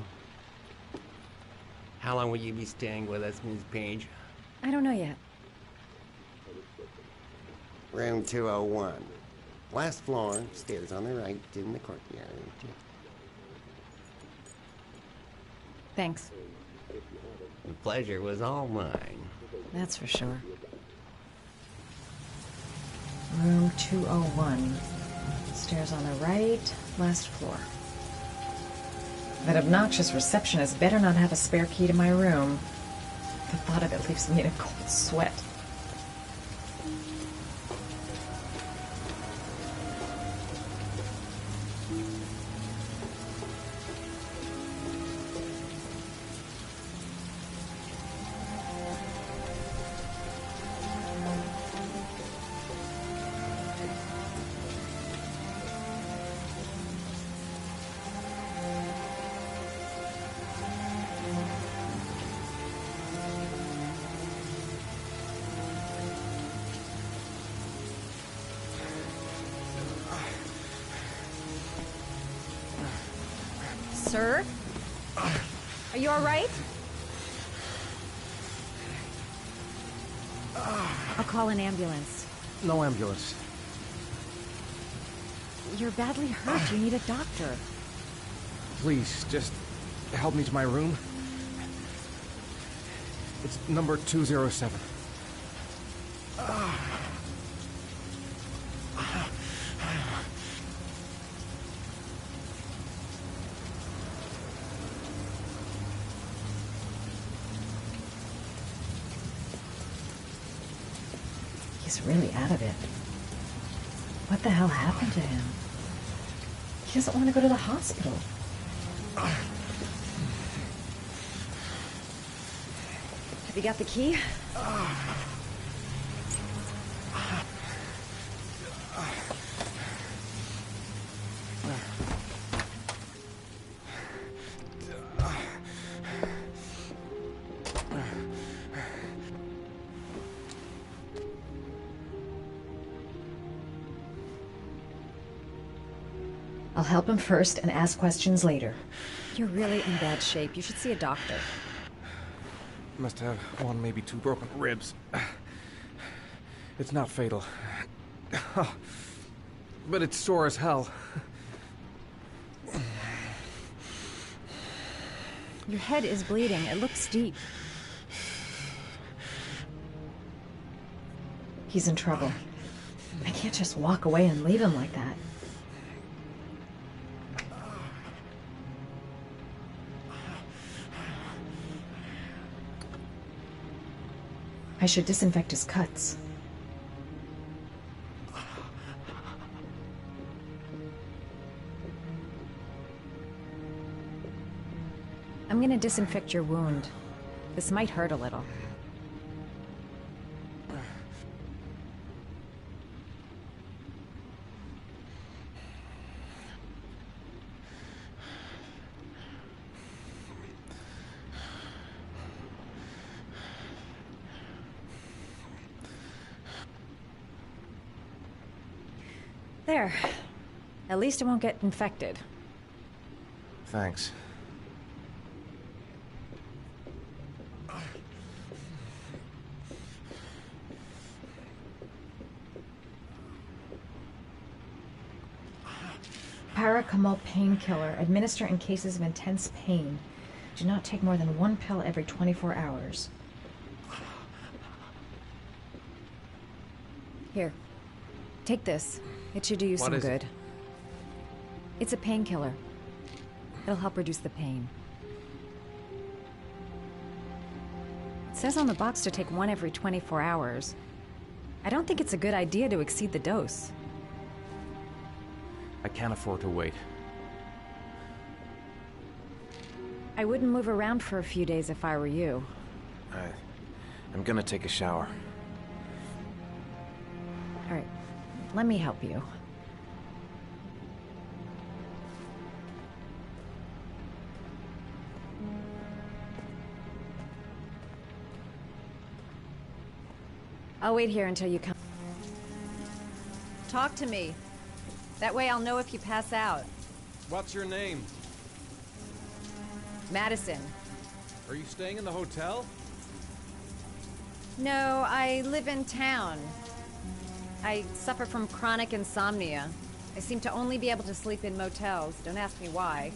How long will you be staying with us, Ms. Page? I don't know yet. Room 201. Last floor, stairs on the right, in the courtyard. Thanks. The pleasure was all mine. That's for sure. Room 201. Stairs on the right, last floor. That obnoxious receptionist better not have a spare key to my room. The thought of it leaves me in a cold sweat. Sir? Are you all right? I'll call an ambulance. No ambulance. You're badly hurt. You need a doctor. Please, just help me to my room. It's number 207. He's really out of it. What the hell happened to him? He doesn't want to go to the hospital. Have you got the key? I'll help him first and ask questions later. You're really in bad shape. You should see a doctor. Must have one, maybe two broken ribs. It's not fatal. But it's sore as hell. Your head is bleeding. It looks deep. He's in trouble. I can't just walk away and leave him like that. I should disinfect his cuts. I'm gonna disinfect your wound. This might hurt a little. There. At least it won't get infected. Thanks. Paracetamol painkiller. Administer in cases of intense pain. Do not take more than one pill every 24 hours. Here. Take this. It should do you some good. It's a painkiller. It'll help reduce the pain. It says on the box to take one every 24 hours. I don't think it's a good idea to exceed the dose. I can't afford to wait. I wouldn't move around for a few days if I were you. I'm gonna take a shower. All right, let me help you. I'll wait here until you come. Talk to me. That way I'll know if you pass out. What's your name? Madison. Are you staying in the hotel? No, I live in town. I suffer from chronic insomnia. I seem to only be able to sleep in motels. Don't ask me why.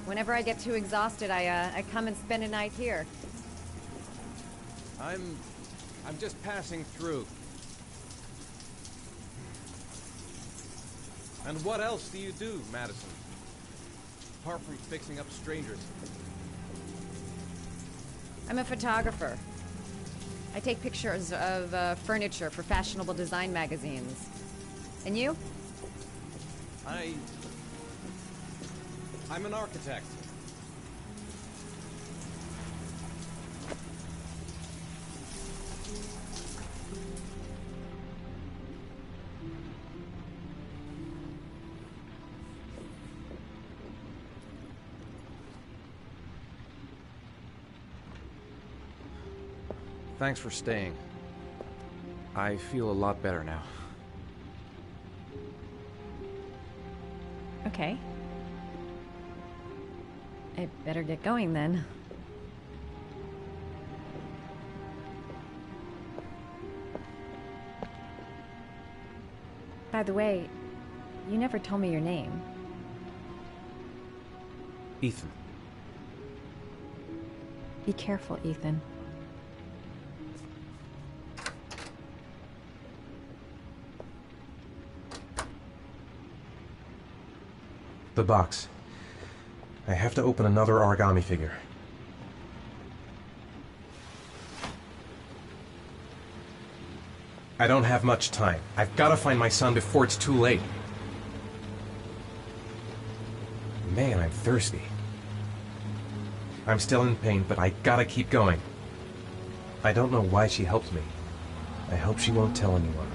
Whenever I get too exhausted, I come and spend a night here. I'm just passing through. And what else do you do, Madison? Apart from fixing up strangers. I'm a photographer. I take pictures of furniture for fashionable design magazines. And you? I'm an architect. Thanks for staying. I feel a lot better now. Okay. I'd better get going then. By the way, you never told me your name. Ethan. Be careful, Ethan. The box. I have to open another origami figure. I don't have much time. I've got to find my son before it's too late. Man, I'm thirsty. I'm still in pain, but I gotta keep going. I don't know why she helped me. I hope she won't tell anyone.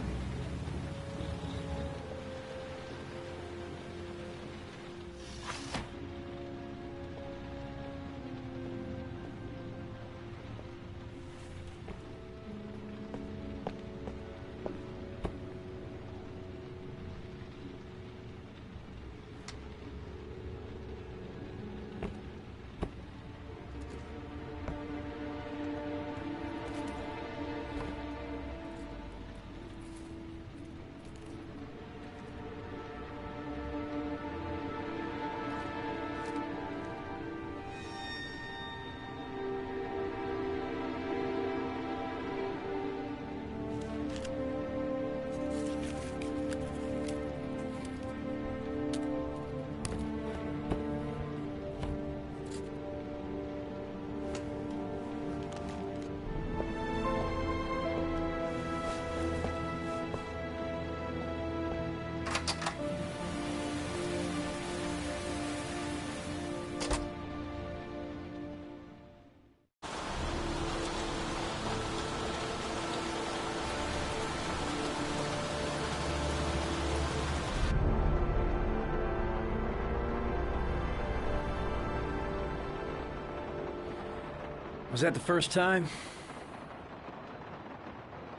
Was that the first time?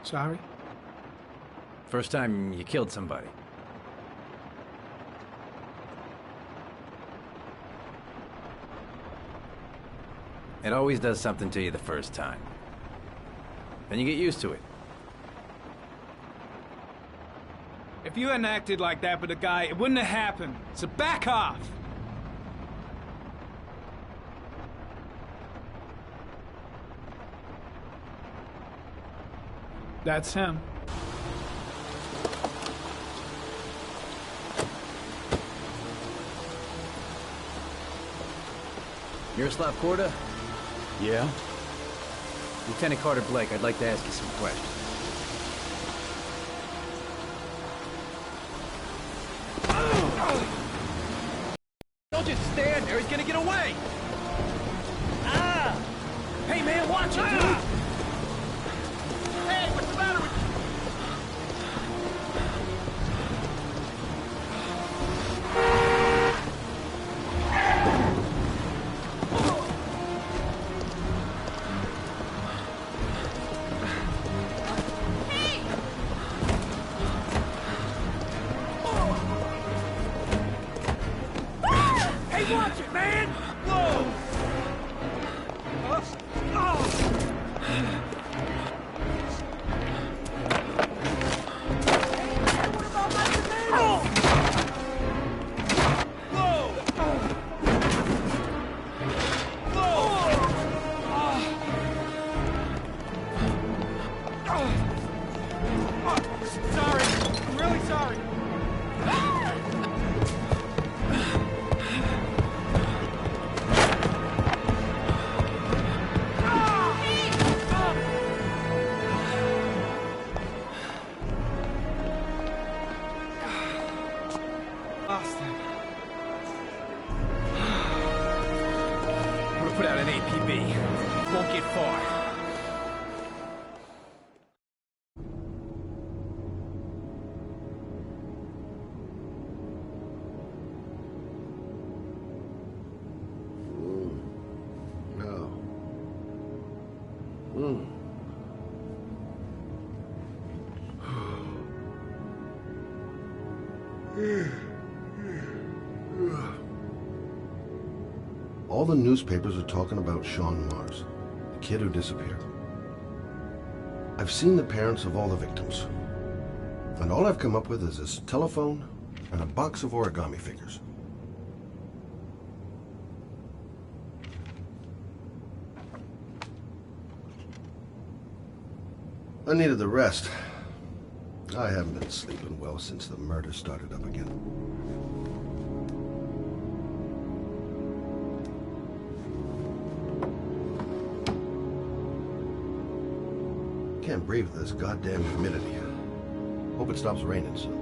Sorry? First time you killed somebody. It always does something to you the first time. Then you get used to it. If you hadn't acted like that with a guy, it wouldn't have happened. So back off! That's him. Yaroslav Korda? Yeah? Lieutenant Carter Blake, I'd like to ask you some questions. Don't just stand there, he's gonna get away! Hey, man, watch it, dude! Hey, what's the matter with Hey, watch it, man! Whoa! Sorry. I'm really sorry. Austin. I'm gonna put out an APB. Won't get far. No. All the newspapers are talking about Shaun Mars, the kid who disappeared. I've seen the parents of all the victims, and all I've come up with is this telephone and a box of origami figures. I needed the rest. I haven't been sleeping well since the murder started up again. Can't breathe with this goddamn humidity. Hope it stops raining soon.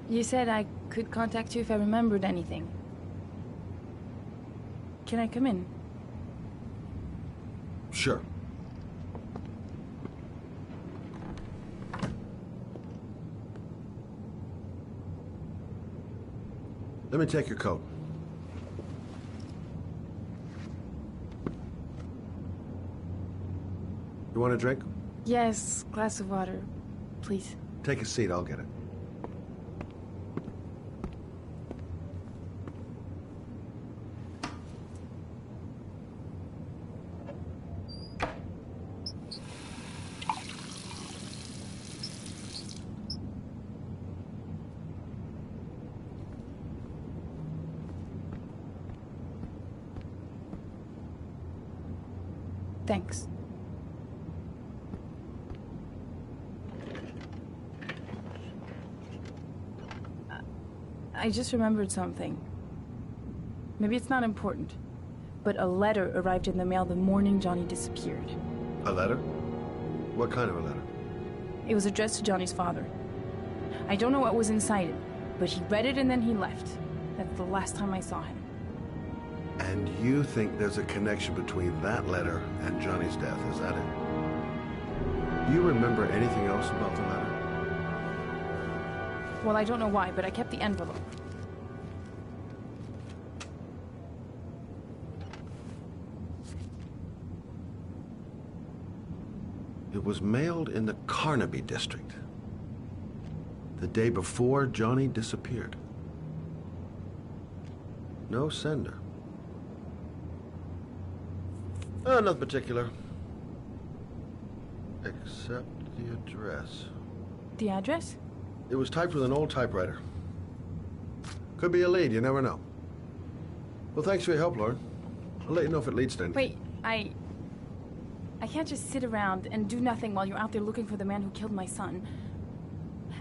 You said I could contact you if I remembered anything. Can I come in? Sure. Let me take your coat. You want a drink? Yes, glass of water, please. Take a seat, I'll get it. Thanks. I just remembered something. Maybe it's not important, but a letter arrived in the mail the morning Johnny disappeared. A letter? What kind of a letter? It was addressed to Johnny's father. I don't know what was inside it, but he read it and then he left. That's the last time I saw him. And you think there's a connection between that letter and Johnny's death, is that it? Do you remember anything else about the letter? Well, I don't know why, but I kept the envelope. It was mailed in the Carnaby district, the day before Johnny disappeared. No sender. Nothing particular. Except the address. The address? It was typed with an old typewriter. Could be a lead, you never know. Well, thanks for your help, Lauren. I'll let you know if it leads to anything. Wait, I can't just sit around and do nothing while you're out there looking for the man who killed my son.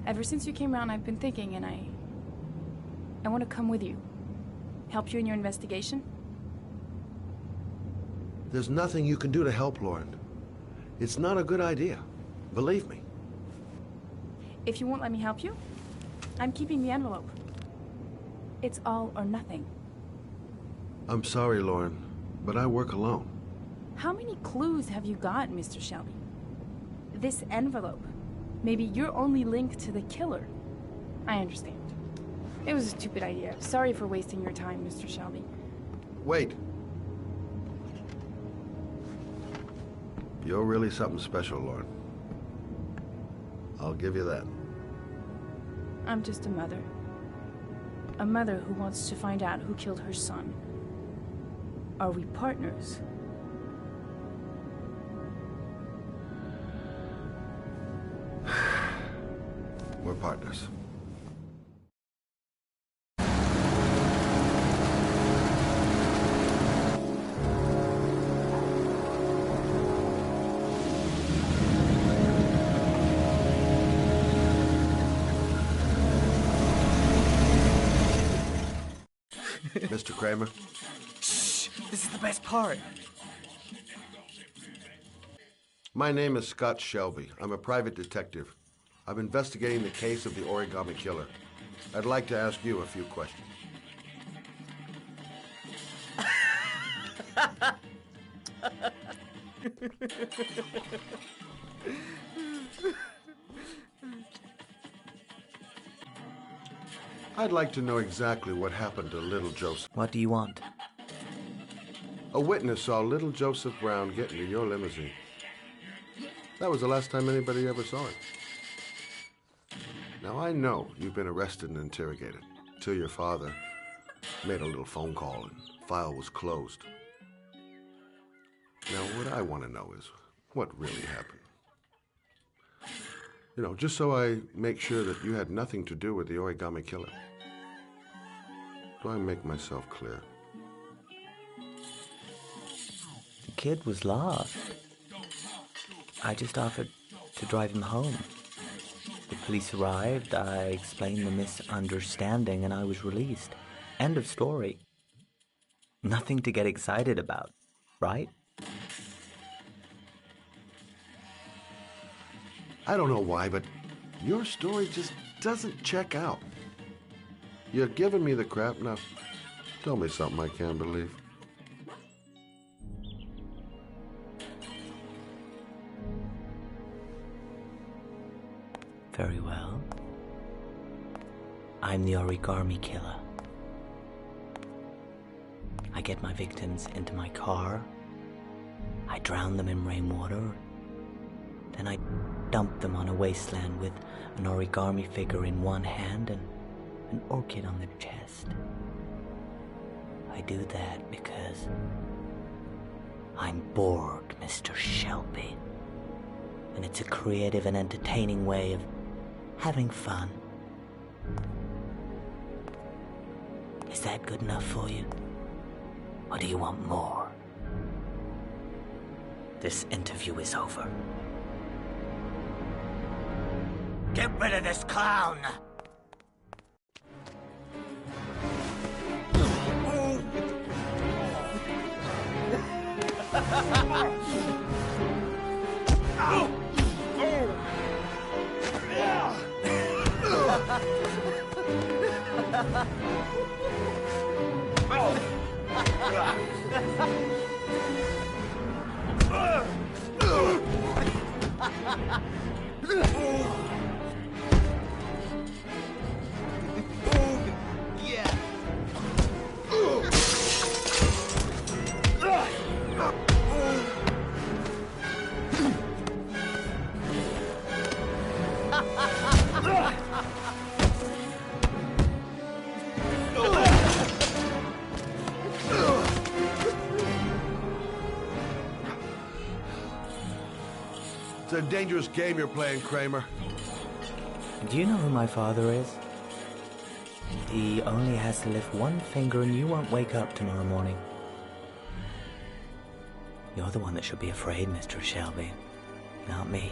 Ever since you came around, I've been thinking, and I want to come with you. Help you in your investigation? There's nothing you can do to help, Lauren. It's not a good idea. Believe me. If you won't let me help you, I'm keeping the envelope. It's all or nothing. I'm sorry, Lauren, but I work alone. How many clues have you got, Mr. Shelby? This envelope. Maybe your only link to the killer. I understand. It was a stupid idea. Sorry for wasting your time, Mr. Shelby. Wait. You're really something special, Lauren. I'll give you that. I'm just a mother. A mother who wants to find out who killed her son. Are we partners? We're partners. Mr. Kramer? Shh! This is the best part. My name is Scott Shelby. I'm a private detective. I'm investigating the case of the origami killer. I'd like to ask you a few questions. I'd like to know exactly what happened to little Joseph. What do you want? A witness saw little Joseph Brown get into your limousine. That was the last time anybody ever saw him. Now, I know you've been arrested and interrogated till your father made a little phone call and file was closed. Now, what I want to know is what really happened. You know, just so I make sure that you had nothing to do with the origami killer. Do I make myself clear? The kid was lost. I just offered to drive him home. The police arrived, I explained the misunderstanding, and I was released. End of story. Nothing to get excited about, right? I don't know why, but your story just doesn't check out. You're giving me the crap now. Tell me something I can't believe. Very well. I'm the origami killer. I get my victims into my car. I drown them in rainwater. Then I dump them on a wasteland with an origami figure in one hand and an orchid on their chest. I do that because I'm bored, Mr. Shelby. And it's a creative and entertaining way of having fun. Is that good enough for you? Or do you want more? This interview is over. Get rid of this clown! It's a dangerous game you're playing, Kramer. Do you know who my father is? He only has to lift one finger and you won't wake up tomorrow morning. You're the one that should be afraid, Mr. Shelby, not me.